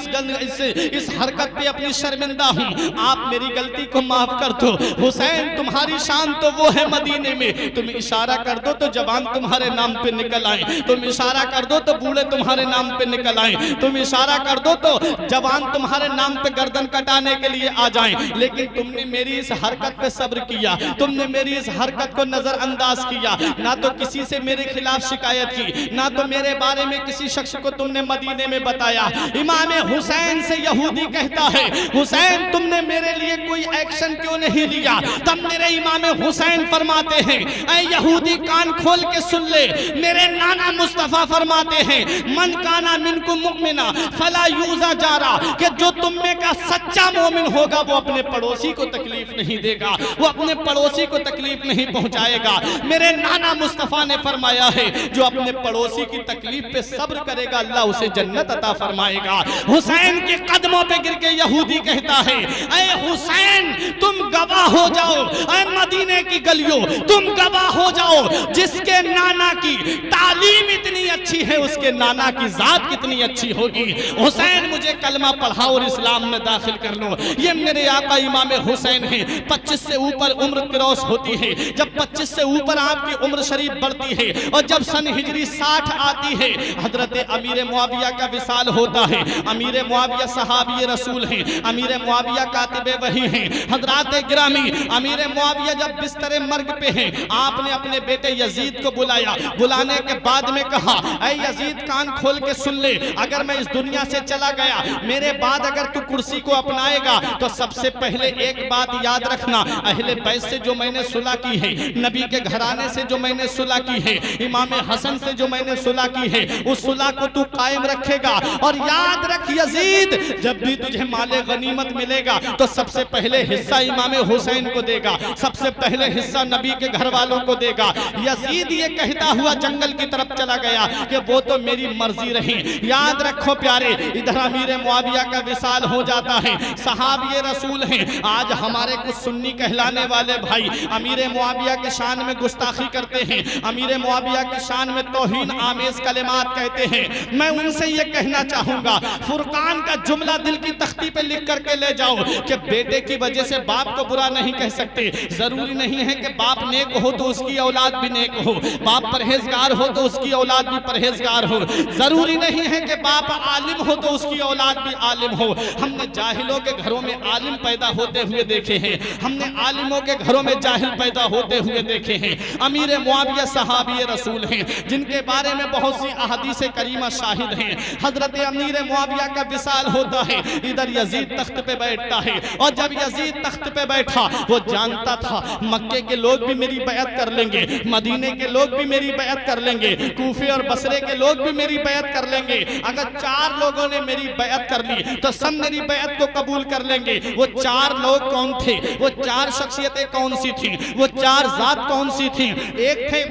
A: इस हरकत पे अपनी शर्मिंदा हूँ, आप मेरी गलती को माफ कर दो। हुसैन तुम्हारी शान तो वो है मदीने में, तुम इशारा कर दो तो जवान तुम्हारे नाम पे निकल आए, तुम इशारा कर दो तो बूढ़े तुम्हारे नाम पे निकल आए, तुम इशारा कर दो तो जवान तुम्हारे नाम पे गर्दन कटाने के लिए आ जाएं। लेकिन तुमने मेरी इस हरकत पे सब्र किया, तुमने मेरी इस हरकत को नजरअंदाज किया, ना तो किसी से मेरे खिलाफ शिकायत की, ना तो मेरे बारे में किसी शख्स को तुमने मदीने में बताया। इमाम हुसैन से यहूदी कहता है हुसैन तुमने मेरे लिए कोई एक्शन क्यों नहीं लिया? तब मेरे इमाम हुसैन फरमाते हैं ऐ यहूदी कान खोल के सुन ले, मेरे नाना मुस्तफा फरमाते हैं मन काना मिनकुम मुमिना फला यूजा जारा, कि जो तुम में का सच्चा मोमिन होगा वो अपने पड़ोसी को तकलीफ नहीं देगा, वो अपने पड़ोसी को तकलीफ नहीं पहुंचाएगा। मेरे नाना मुस्तफा ने फरमाया है जो अपने पड़ोसी की तकलीफ पे सब्र करेगा अल्लाह उसे जन्नत अता फरमाएगा। हुसैन के कदमों पे गिर के यहूदी कहता है ऐ हुसैन तुम गवाह हो जाओ, ऐ मदीने की गलियों तुम गवाह हो जाओ, जिसके नाना की तालीम इतनी अच्छी है उसके नाना की जात कितनी अच्छी होगी। हुसैन मुझे कलमा पढ़ा और इस्लाम में दाखिल कर लो। ये मेरे आका इमाम हुसैन हैं। 25 से ऊपर उम्र क्रॉस होती है, जब 25 से ऊपर आपकी उम्र शरीफ बढ़ती है और जब सन हिजरी 60 आती है हजरत अमीर मुआविया का विसाल होता है। अमीर मुआविया सहाबी रसूल हैं, अमीर मुआविया कातिबे वही हैं। हजरात गिरामी अमीर मुआविया जब बिस्तर मर्ग पे हैं आपने अपने बेटे यजीद को बुलाया, बुलाने के बाद में कहा ऐ यजीद कान खोल के सुन ले, अगर मैं इस दुनिया से चला गया मेरे बाद अगर तू कुर्सी को अपनाएगा तो सबसे पहले एक बात याद रखना, अहले बैत से जो मैंने सुलह की है, नबी के घराने से जो मैंने सुलह की है, इमाम हसन से जो मैंने सुलह की है, उस सुलह को तू कायम रखेगा। और याद रख यजीद जब भी तुझे माले गनीमत मिलेगा तो सबसे पहले हिस्सा इमाम हुसैन को देगा, सबसे पहले हिस्सा नबी के घर वालों को देगा। यजीद ये कहता हुआ जंगल की तरफ चला गया कि वो तो मेरी मर्जी रही। याद रखो प्यारे, इधर अमीर मुआविया का विसाल हो जाता है, सहाबी रसूल हैं। आज हमारे कुछ सुन्नी कहलाने वाले भाई अमीर मुआविया के शान में गुस्ताखी करते हैं, अमीर मुआविया के शान में तौहीन आमेज कलिमात कहते हैं। मैं उनसे ये कहना चाहूंगा फुरकान का जुमला दिल की तख्ती पे लिख करके ले जाओ कि बेटे की वजह से बाप को बुरा नहीं कह सकते। जरूरी नहीं है कि बाप नेक हो तो उसकी औलाद भी नेक हो, बाप परहेजगार हो तो उसकी औलाद भी परहेजगार हो, जरूरी नहीं है कि बाप आलिम हो तो उसकी औलाद भी आलिम हो। हमने जाहिलों के घरों में आलिम पैदा होते हुए देखे हैं, हमने आलिमों के घरों में जाहिल पैदा होते हुए देखे हैं। अमीर मुआविया सहाबी रसूल हैं जिनके बारे में बहुत सी अहादीस करीमा शाहिद हैं। हजरत अमीर मुआविया का विसाल होता है, इधर यजीद तख्त पे बैठता है और जब यजीद तख्त पे बैठा वो जानता था मक्के के लोग भी मेरी बैत कर लेंगे, मदीने के लोग भी मेरी बैत कर लेंगे, कूफे और बसरे के लोग भी मेरी बैत कर लेंगे। अगर 4 लोगों ने मेरी बैत कर ली तो सब मेरी बैत को कबूल कर लेंगे। वो 4 लोग कौन थे, वो 4 शख्सियतें कौन सी थी, वो 4 जात कौन सी थी? एक थे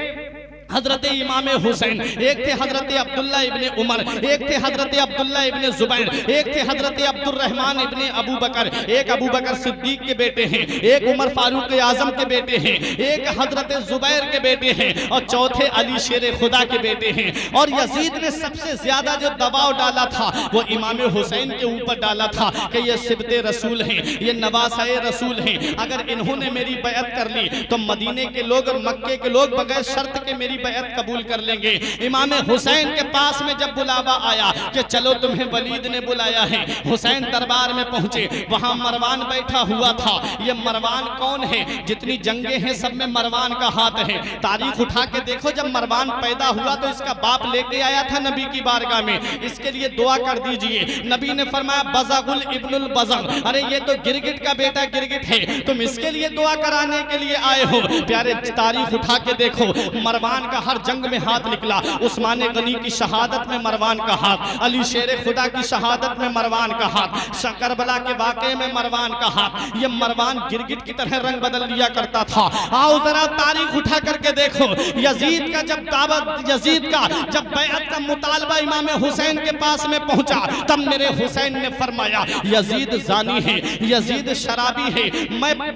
A: हजरत इमाम हुसैन, एक थे हजरत अब्दुल्ला इब्ने उमर, एक थे हजरत अब्दुल्ला इब्ने जुबैर, एक थे हजरत अब्दुर्रहमान इब्ने अबू बकर, एक अबू बकर सिद्दीक के बेटे हैं, एक उमर फारूक आजम के बेटे हैं, एक हजरत जुबैर के बेटे हैं और चौथे अली शेर खुदा के बेटे हैं। और यजीद ने सबसे ज्यादा जो दबाव डाला था वो इमाम हुसैन के ऊपर डाला था कि ये सिबते रसूल हैं, ये नवासाए रसूल हैं, अगर इन्होंने मेरी बैअत कर ली तो मदीने के लोग और मक्के के लोग बगैर शर्त के मेरी बैअत कबूल कर लेंगे। इमाम हुसैन के पास में जब बुलावा आया कि चलो तुम्हें वलीद ने बुलाया है, हुसैन दरबार में पहुंचे, वहां मरवान बैठा हुआ था। ये मरवान कौन है? जितनी जंगे हैं सब में मरवान का हाथ है। तारीख उठा के देखो, जब मरवान पैदा हुआ तो इसका बाप लेके आया था नबी की बारगाह में, इसके लिए दुआ कर दीजिए। नबी ने फरमाया बज़गुल इब्नुल बज़ग, अरे ये तो गिरगिट का बेटा गिरगिट है, तुम इसके लिए दुआ कराने के लिए आए हो। प्यारे तारीख उठा के देखो, मरवान का हर जंग में हाथ निकला। उस्मान गनी की शहादत में मरवान का हाथ, अली शेर खुदा की शहादत में मरवान का हाथ, करबला के वाक़े में मरवान का हाथ। ये मरवान गिरगिट की तरह रंग बदल लिया करता था। आओ जरा तारीख उठा करके देखो, यजीद का जब दावत, यजीद का जब बैअत का मुतालबा इमाम हुसैन के पास में पहुंचा, तब मेरे हुसैन ने फरमाया यजीद जानी है, यजीद शराबी है,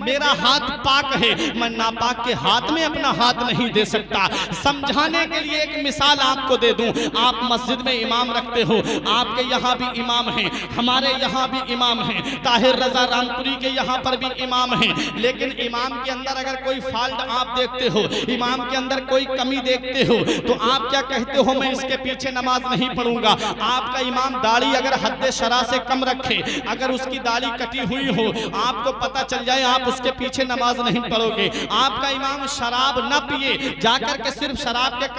A: मेरा हाथ पाक है, मैं नापाक के हाथ में अपना हाथ नहीं दे सकता। समझाने के लिए एक मिसाल आपको दे दूं, आप मस्जिद में इमाम रखते हो, आपके यहाँ भी इमाम हैं, हमारे यहाँ भी इमाम हैं, ताहिर रजा रामपुरी के यहाँ पर भी इमाम हैं, लेकिन इमाम के अंदर अगर कोई फॉल्ट आप देखते हो, इमाम के अंदर कोई कमी देखते हो, तो आप क्या कहते हो, मैं इसके पीछे नमाज नहीं पढ़ूंगा। आपका इमाम दाढ़ी अगर हद शरा से कम रखे, अगर उसकी दाढ़ी कटी हुई हो, आपको पता चल जाए, आप उसके पीछे नमाज नहीं पढ़ोगे। आपका इमाम शराब न पिए, जाकर के सिर्फ शराब के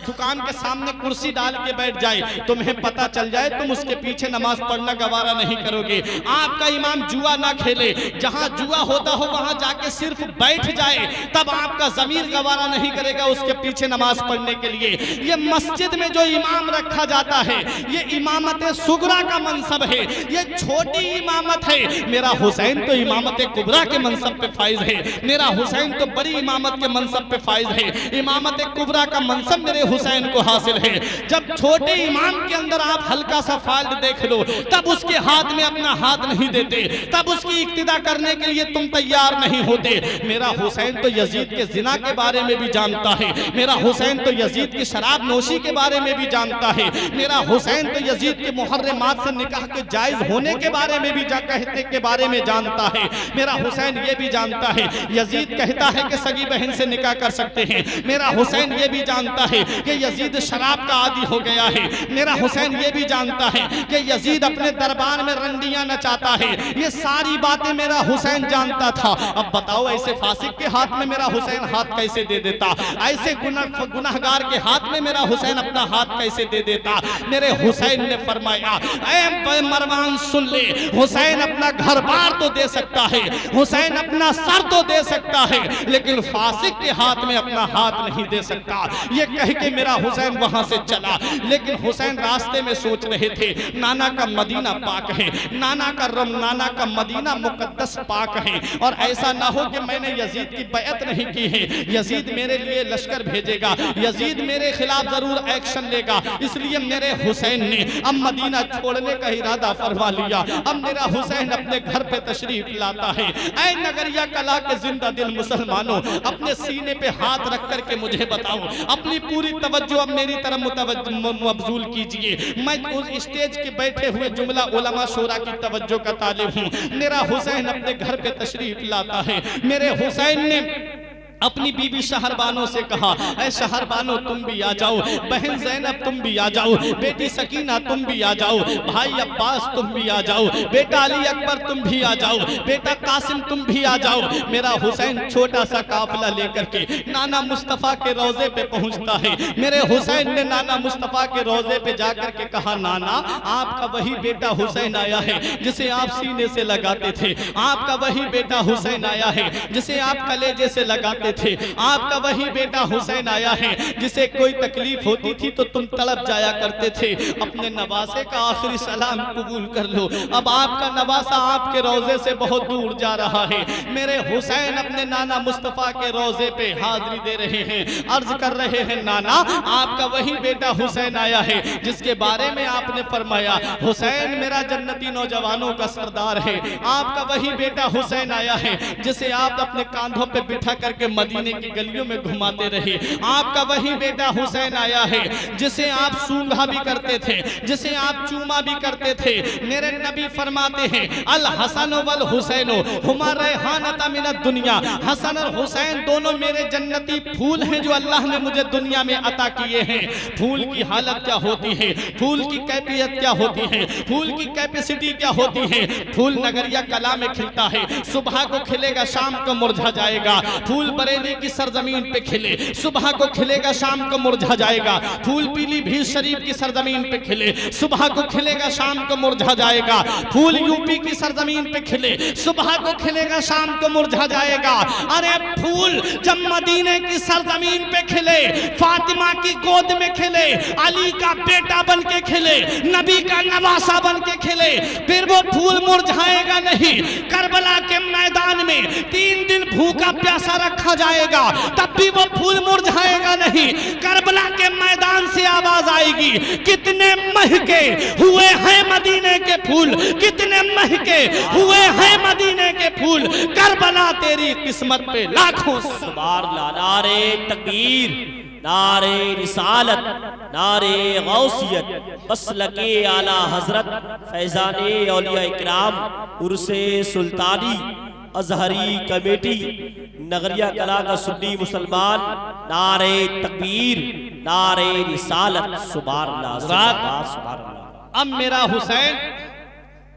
A: दुकान के सामने कुर्सी डाल के बैठ जाए, तुम्हें पता चल जाए, तुम उसके पीछे नमाज पढ़ना गवारा नहीं करोगे। आपका इमाम जुआ ना खेले, जहां जुआ होता हो वहां जाके सिर्फ बैठ जाए, तब आपका ज़मीर गवारा नहीं करेगा उसके पीछे नमाज पढ़ने के लिए। ये मस्जिद में जो इमाम रखा जाता है, ये इमामत सुगरा का मनसब है, ये छोटी इमामत है। मेरा हुसैन तो इमामत कुबरा के मनसब पे फाइज है, मेरा हुसैन तो बड़ी इमामत के मनसब पे फाइज है। इमामत कुबरा का मनसब मेरे हुसैन को हासिल है। जब छोटे इमाम के अंदर आप हल्का सा फाल्ट देख लो, तब उसके हाथ में अपना हाथ नहीं देते, तब उसकी इक्तिदा करने के लिए तुम तैयार नहीं होते। मेरा हुसैन तो यजीद के जिना के बारे में भी जानता है, मेरा हुसैन तो यजीद की शराब नोशी के बारे में भी जानता है, मेरा हुसैन तो यजीद के मुहर्रमात से निकाह के जायज होने के बारे में भी कहते के बारे में जानता है। मेरा हुसैन ये भी जानता है, यजीद कहता है कि सगी बहन से निकाह कर सकते हैं, मेरा हुसैन ये भी जानता है कि यजीद शराब का आदी हो गया है, मेरा हुसैन ये भी जानता है कि यजीद अपने दरबार में रंडियां नचाता है। ये सारी बातें मेरा हुसैन जानता था। अब बताओ, ऐसे फासिक के हाथ में मेरा हुसैन हाथ कैसे दे देता? ऐसे गुनाहगार के हाथ में मेरा हुसैन अपना हाथ कैसे दे देता? मेरे हुसैन ने फरमाया, ऐ मरवान सुन ले, हुसैन अपना घर बार तो दे सकता है, हुसैन अपना सर तो दे सकता है, लेकिन फासिक के हाथ में अपना हाथ नहीं दे सकता। ये कह के मेरा हुसैन वहां से चला, लेकिन हुसैन रास्ते में सोच रहे थे, नाना का मदीना पाक है, नाना का मदीना मुकद्दस पाक है, और ऐसा ना हो कि मैंने यजीद की बैअत नहीं की है, यजीद मेरे लिए लश्कर भेजेगा, यजीद मेरे खिलाफ जरूर एक्शन लेगा। इसलिए मेरे हुसैन ने अब मदीना छोड़ने का इरादा फरमा लिया। अब मेरा हुसैन अपने घर पे तशरीफ लाता है। ऐ नगरिया कला के जिंदा दिल मुसलमानों, अपने सीने पे हाथ रख करके मुझे बताओ, अपनी पूरी तवज्जो अब मेरी तरफ मबजूल कीजिए। मैं उस स्टेज के बैठे हुए जुमला उलमा शोरा की तवज्जो का तालिब हूँ। मेरा हुसैन अपने घर पे तशरीफ लाता है। मेरे हुसैन ने अपनी बीबी शहरबानो से कहा, ऐ शहरबानो तुम भी आ जाओ, बहन ज़ैनब तुम भी आ जाओ, बेटी सकीना तुम भी आ जाओ, भाई अब्बास तुम भी आ जाओ, बेटा अली अकबर तुम भी आ जाओ, बेटा कासिम तुम भी आ जाओ। मेरा हुसैन छोटा सा काफिला लेकर के नाना मुस्तफ़ा के रोजे पे पहुंचता है। मेरे हुसैन ने नाना मुस्तफ़ा के रोजे पे जाकर के कहा, नाना आपका वही बेटा हुसैन आया है जिसे आप सीने से लगाते थे, आपका वही बेटा हुसैन आया है जिसे आप कलेजे से लगाते थे। आपका वही बेटा हुसैन आया है जिसे कोई तकलीफ होती थी तो तुम तड़प जाया करते थे। अपने नवासे का आखिरी सलाम कबूल कर लो। अब आपका नवासा आपके रोजे से बहुत दूर जा रहा है। मेरे हुसैन अपने नाना मुस्तफा के रोजे पे हाजिरी दे रहे हैं, अर्ज कर रहे हैं नाना आपका वही बेटा हुसैन आया है जिसके बारे में आपने फरमाया हुसैन मेरा जन्नती नौजवानों का सरदार है। आपका वही बेटा हुसैन आया है जिसे आप अपने कांधों पे बिठा करके मदीने की गलियों में घुमाते रहे। आपका वही बेटा हुसैन आया है जिसे आप सूंघा भी करते थे, जिसे आप चूमा भी करते थे। मेरे नबी फरमाते हैं अल हसन वल हुसैनो हुमा रैहानता मिनद दुनिया। हसन और हुसैन दोनों मेरे जन्नती फूल हैं जो अल्लाह ने मुझे दुनिया में अता किए हैं। फूल की हालत क्या होती है, फूल की कैफियत क्या होती है, फूल की कैपेसिटी क्या होती है। फूल नगरिया कला में खिलता है, सुबह को खिलेगा शाम को मुरझा जाएगा। फूल बरेली की सरजमीन पे खिले, सुबह को खिलेगा शाम को मुरझा जाएगा। फूल पीलीभीत शरीफ की सरजमीन पे खिले, सुबह को खिलेगा शाम को मुरझा जाएगा। फूल यूपी की सरजमीन पे खिले, सुबह को खिलेगा शाम को मुरझा जाएगा। अरे फूल जब मदीने की सरजमीन पे खिले, फातिमा की गोद में खिले, अली का बेटा बन के खिले, नबी का नवासा बन के खिले, फिर वो फूल मुरझाएगा नहीं। करबला के मैदान में 3 दिन भूखा प्यासा रखा जाएगा तब भी वो फूल मुरझाएगा नहीं। करबला के मैदान से आवाज आएगी कितने महके हुए हैं मदीने के फूल, कितने महके हुए हैं मदीने के फूल। करबला तेरी किस्मत पे लाखों
B: सुभान अल्लाह। नारे तकबीर, नारे रिसालत, नारे गौसियत, मसलके आला हजरत फैजाने औलिया इकराम उर्से सुल्तानी अजहरी कमेटी नगरिया कला का सुन्नी मुसलमान। नारे तकबीर, नारे रिसालत, सुभान अल्लाह, सुभान अल्लाह।
A: अब मेरा हुसैन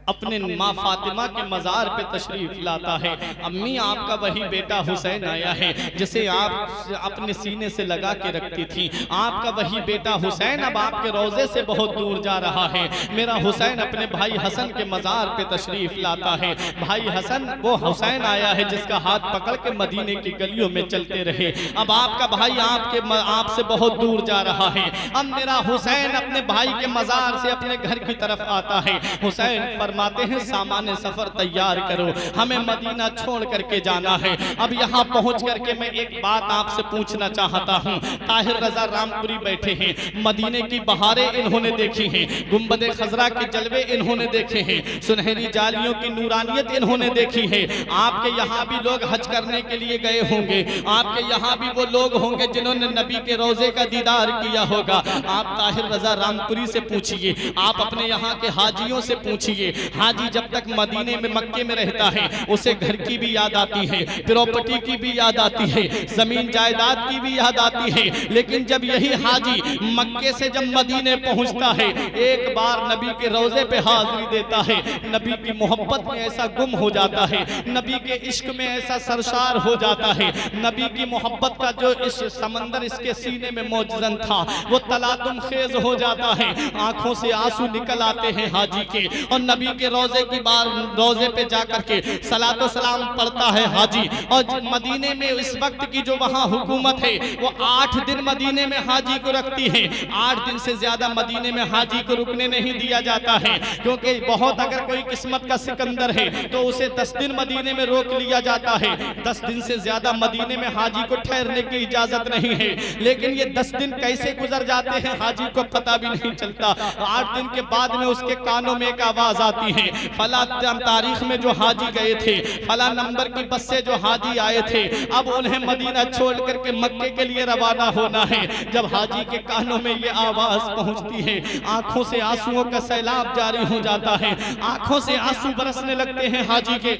A: अपने माँ फातिमा के मज़ार पे तशरीफ लाता है। अम्मी आपका वही बेटा हुसैन आया है जिसे आप अपने सीने से लगा के रखती थी। आपका वही बेटा हुसैन अब आपके रोज़े से बहुत दूर जा रहा है। मेरा हुसैन अपने भाई हसन के मज़ार पे तशरीफ लाता है। भाई हसन वो हुसैन आया है जिसका हाथ पकड़ के मदीने की गलियों में चलते रहे। अब आपका भाई आपसे बहुत दूर जा रहा है। अब मेरा हुसैन अपने भाई के मज़ार से अपने घर की तरफ आता है। हुसैन फरमाते हैं सामान्य सफर तैयार करो, हमें मदीना छोड़ करके जाना है। अब यहाँ पहुँच करके मैं एक बात आपसे पूछना चाहता हूँ। ताहिर रजा रामपुरी बैठे हैं, मदीने की बहारें इन्होंने देखी हैं, गुंबद खजरा के जलवे इन्होंने देखे हैं, सुनहरी जालियों की नूरानियत इन्होंने देखी है। आपके यहाँ भी लोग हज करने के लिए गए होंगे, आपके यहाँ भी वो लोग होंगे जिन्होंने नबी के रोजे का दीदार किया होगा। आप ताहिर रजा रामपुरी से पूछिए, आप अपने यहाँ के हाजियों से पूछिए। हाजी जब तक मदीने में मक्के में रहता है उसे घर की भी याद आती है, प्रॉपर्टी की भी याद आती है, जमीन जायदाद की भी याद आती है। लेकिन जब यही हाजी मक्के से जब मदीने पहुंचता है, एक बार नबी के रोजे पे हाजिरी देता है, नबी की मोहब्बत में ऐसा गुम हो जाता है, नबी के इश्क में ऐसा सरशार हो जाता है। नबी की मोहब्बत का जो इस समंदर इसके सीने में मौजूद था वो तलातुम खेज हो जाता है। आंखों से आंसू निकल आते हैं हाजी के, और नबी के रोजे की बार रोजे पे जाकर के सलातो सलाम पढ़ता है हाजी। और मदीने में इस वक्त की जो वहाँ हुकूमत है वो 8 दिन मदीने में हाजी को रखती है। 8 दिन से ज्यादा मदीने में हाजी को रुकने नहीं दिया जाता है, क्योंकि बहुत अगर कोई किस्मत का सिकंदर है तो उसे 10 दिन मदीने में रोक लिया जाता है। 10 दिन से ज्यादा मदीने में हाजी को ठहरने की इजाजत नहीं है। लेकिन ये 10 दिन कैसे गुजर जाते हैं हाजी को पता भी नहीं चलता। 8 दिन के बाद में उसके कानों में एक आवाज आती है, फला तारीख में जो हाजी गए थे, फला नंबर की बस से जो हाजी आए थे, अब उन्हें मदीना छोड़ करके मक्के के लिए रवाना होना है। जब हाजी के कानों में ये आवाज पहुंचती है, आंखों से आंसुओं का सैलाब जारी हो जाता है, आंखों से आंसू बरसने लगते हैं हाजी के।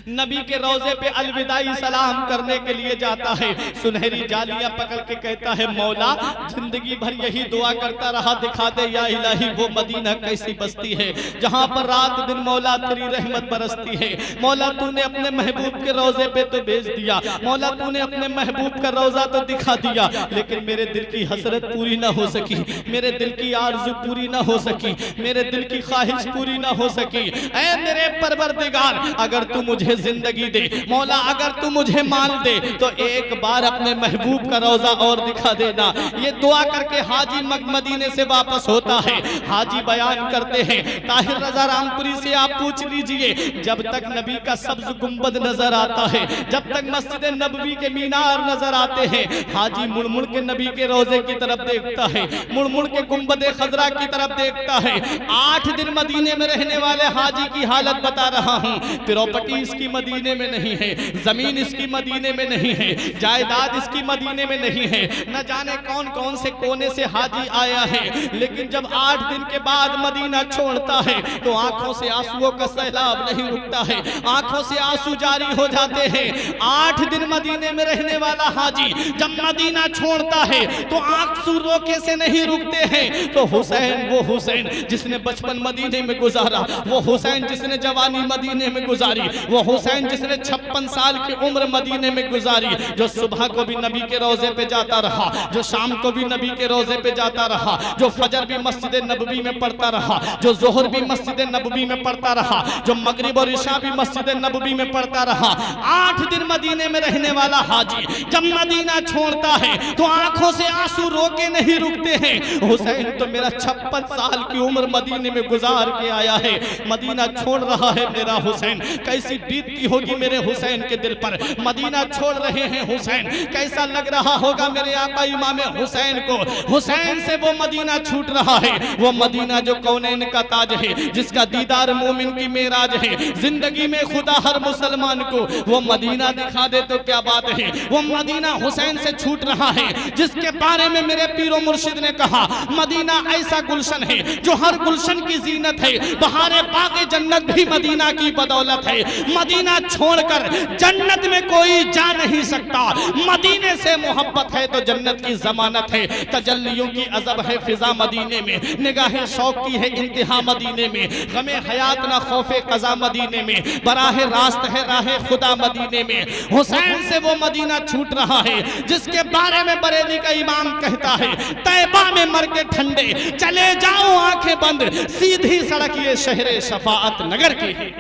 A: नबी के रोजे पे अलविदाई सलाम करने के लिए जाता है, सुनहरी जालियां पकड़ के कहता है मौला जिंदगी भर यही दुआ करता रहा, दिखा दे या इलाही वो मदीना कैसी बस्ती है जहां पर रात दिन मौला तेरी रहमत बरसती है। मौला तूने अपने महबूब के रोजे पे तो भेज दिया, मौला तूने अपने महबूब का रोजा तो दिखा दिया, लेकिन मेरे दिल की हसरत पूरी ना हो सकी, मेरे दिल की आरज़ू पूरी ना हो सकी, मेरे दिल की ख्वाहिश पूरी ना हो सकी। ऐ मेरे परवरदिगार, अगर तू मुझे मुझे जिंदगी दे, मौला अगर तू मुझे मान दे तो एक बार अपने महबूब का रोजा और दिखा देना। ये दुआ करके हाजी मदीने से वापस होता है। हाजी बयान करते हैं, ताहिर रजा रामपुरी से आप पूछ लीजिए, जब तक नबी का सब्ज गुंबद नजर आता है, जब तक मस्जिद नबवी के मीनार नजर आते हैं, हाजी मुड़ मुड़ के नबी के रोजे की तरफ देखता है, मुड़ मुड़ के गुंबद खजरा की तरफ देखता है। 8 दिन मदीने में रहने वाले हाजी की हालत बता रहा हूँ। प्रॉपर्टी इसकी मदीने में नहीं है, जमीन इसकी मदीने में नहीं है, जायदाद इसकी मदीने में नहीं है, न जाने कौन कौन से कोने से हाजी आया है। लेकिन जब 8 दिन के बाद मदीना छोड़ता है तो आंखों से आंसुओं का सैलाब नहीं रुकता है, आंखों से आंसू जारी हो जाते हैं। 8 दिन मदीने में रहने वाला हाजी जब मदीना छोड़ता है तो आंसू रोके से नहीं रुकते हैं। तो हुसैन, वो हुसैन जिसने बचपन मदीने में गुजारा, वो हुसैन जिसने जवानी मदीने में गुजारी, वो हुसैन जिसने 56 साल की उम्र मदीने में गुजारी, जो सुबह को भी नबी के रोजे पे जाता रहा, जो शाम को भी नबी के रोजे पे जाता रहा, जो फजर भी मस्जिद नबवी में पढ़ता रहा, जो जोहर भी मस्जिद नबवी में पढ़ता रहा, जो मगरिब और इशा भी मस्जिद नबवी में पढ़ता रहा। 8 दिन मदीने में रहने वाला हाजी जब मदीना छोड़ता है तो आंखों से आंसू रोके नहीं रुकते हैं। हुसैन तो मेरा 56 साल की उम्र मदीने में गुजार के आया है, मदीना छोड़ रहा है मेरा हुसैन, कैसी बीतती होगी मेरे हुसैन के दिल पर। मदीना छोड़ रहे हैं हुसैन, कैसा लग रहा होगा मेरे आका इमाम हुसैन को। हुसैन से वो मदीना छूट रहा है, वो मदीना जो कौनैन का ताज है, जिसका दीदार मोमिन की मेराज है। जिंदगी में खुदा हर मुसलमान को वो मदीना दिखा दे तो क्या बात है। वो मदीना हुसैन से छूट रहा है जिसके बारे में मेरे पीरो मुर्शिद ने कहा, मदीना ऐसा गुलशन है जो हर गुलशन की जीनत है, बहारे बागे जन्नत भी मदीना की बदौलत है। मदीना छोड़कर जन्नत में कोई जा नहीं सकता, मदीने से मोहब्बत है तो जन्नत की जमानत है। तजल्लियों की अजब है फिजा मदीने में, निगाहें शौक की है इंतहा मदीने में, गमे हयात ना खौफे कज़ा मदीने में, बराहे रास्त है राहे खुदा मदीने में। हुसैन से वो मदीना छूट रहा है जिसके बारे में बरेली का इमाम कहता है, तैबा में मर के ठंडे चले जाओ आंखें बंद, सीधी सड़क ये शहरे शफाअत नगर की है।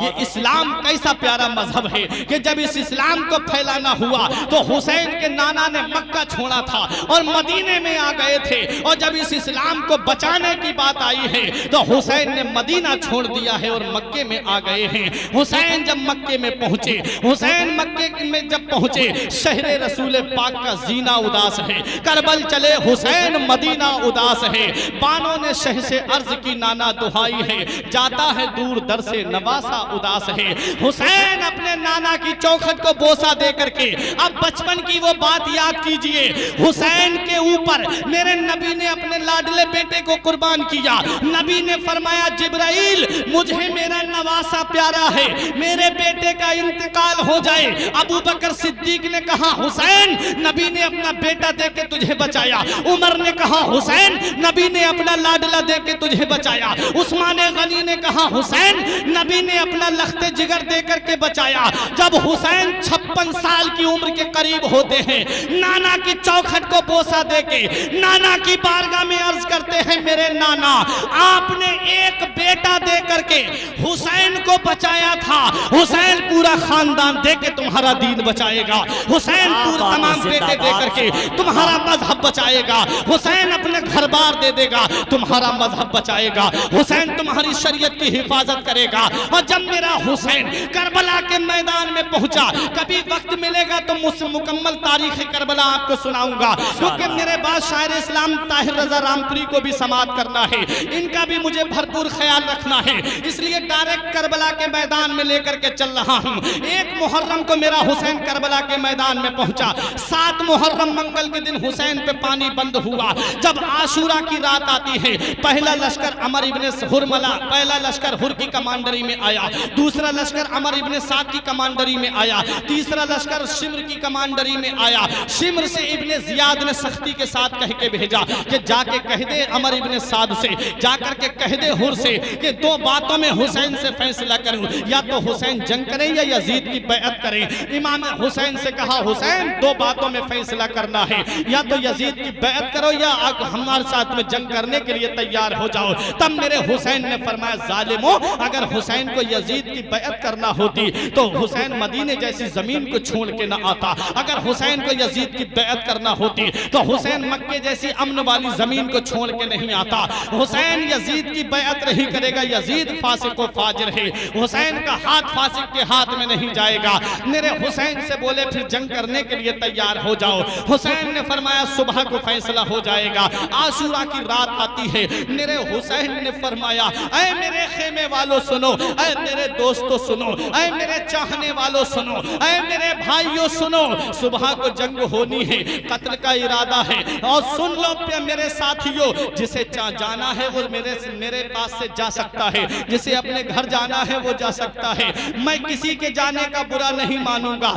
A: ये इस्लाम कैसा प्यारा मजहब है कि जब इस इस्लाम को फैलाना हुआ तो हुसैन के नाना ने मक्का छोड़ा था और मदीने में आ गए थे, और जब इस इस्लाम को बचाने की बात आई है तो हुसैन ने मदीना छोड़ दिया है और मक्के में आ गए हैं। हुसैन जब मक्के में पहुंचे, हुसैन मक्के में जब पहुंचे, शहरे रसूल पाक का जीना उदास है, करबल चले हुसैन मदीना उदास है। बानों ने शह से अर्ज की नाना दुहाई है, जाता है दूर दर से नवासा उदास है। हुसैन अपने नाना की चौखट को बोसा दे करके अब बचपन की वो बात याद कीजिए। हुसैन के ऊपर मेरे नबी ने अपने लाडले बेटे को कुर्बान किया। नबी ने फरमाया, जिब्राइल मुझे मेरा नवासा प्यारा है, मेरे बेटे का इंतकाल हो जाए। अबू बकर सिद्दीक ने कहा, हुसैन नबी ने अपना बेटा दे के तुझे बचाया। उमर ने कहा, हुसैन नबी ने अपना लाडला दे के तुझे बचाया। उस्मान गनी ने कहा, हुसैन नबी ने अपना लख्ते जिगर दे करके बचाया। जब हुसैन 56 साल की उम्र के करीब होते हैं, नाना की चौखट को बोसा देके नाना की बारगाह में अर्ज करते हैं, मेरे नाना आपने एक बेटा दे करके हुसैन को बचाया था, हुसैन पूरा खानदान दे के तुम्हारा दीन बचाएगा, हुसैन पूरा तमाम बेटे दे करके तुम्हारा मजहब बचाएगा, हुसैन अपने घर बार दे देगा, तुम्हारा मजहब बचाएगा, हुसैन तुम्हारी शरीयत की हिफाजत करेगा। और जब मेरा हुसैन करबला के मैदान में पहुंचा, कभी वक्त मिलेगा तो मुझसे मुकम्मल तारीख करबला आपको सुनाऊंगा, क्योंकि मेरे बाद शायर इस्लाम ताहिर रजा रामपुरी को भी समाप्त करना है, इनका भी मुझे भरपूर ख्याल रखना है, इसलिए डायरेक्ट करबला के मैदान में लेकर के चल रहा हूं। 1 मुहर्रम को मेरा हुसैन करबला के मैदान में पहुंचा। 7 मुहर्रम मंगल के दिन हुसैन पे पानी बंद हुआ। जब आशूरा की रात आती है, पहला लश्कर अमर इब्ने हुरमला, पहला लश्कर हुर की कमांडरी में आया, दूसरा लश्कर अमर इब्ने साद की कमांडरी में आया, तीसरा लश्कर शिम्र की कमांडरी में आया। शिम्र से इब्ने जियाद ने सख्ती के साथ कह के भेजा कि जाके कह दे अमर इब्ने साद से, जाकर के कह दे हुर से कि 2 बात बातों में हुसैन से फैसला करूं, या तो हुसैन जंग करें या यजीद की बैअत करें। इमाम हुसैन से कहा हुसैन दो बातों में फैसला करना है, या तो यजीद की बैअत करो या हमारे साथ में जंग करने के लिए तैयार हो जाओ। तब मेरे हुसैन ने फरमाया जालिमो, अगर हुसैन को यजीद की बैअत करना होती तो हुसैन मदीने जैसी जमीन को छोड़ के ना आता। अगर हुसैन को यजीद की बैअत करना होती तो हुसैन मक्के जैसी अमन वाली जमीन को छोड़ के नहीं आता। हुसैन यजीद की बैअत नहीं करेगा, यजीद फासिक व फाजिर है, हुसैन का हाथ फासिक के हाथ में नहीं जाएगा। मेरे हुसैन से बोले फिर जंग करने के लिए तैयार हो जाओ। हुसैन ने फरमाया सुबह को फैसला हो जाएगा। आशूरा की रात आती है, मेरे हुसैन ने फरमाया ऐ मेरे खेमे वालों सुनो, ऐ मेरे दोस्तों सुनो, ऐ मेरे चाहने वालों सुनो, ऐ मेरे भाइयों सुनो, सुबह को जंग होनी है, कत्ल का इरादा है। और सुन लो मेरे साथियों, जिसे जाना है वो मेरे पास से जा सकता है, जिसे अपने घर जाना है वो जा सकता है। मैं किसी के जाने का बुरा नहीं मानूंगा।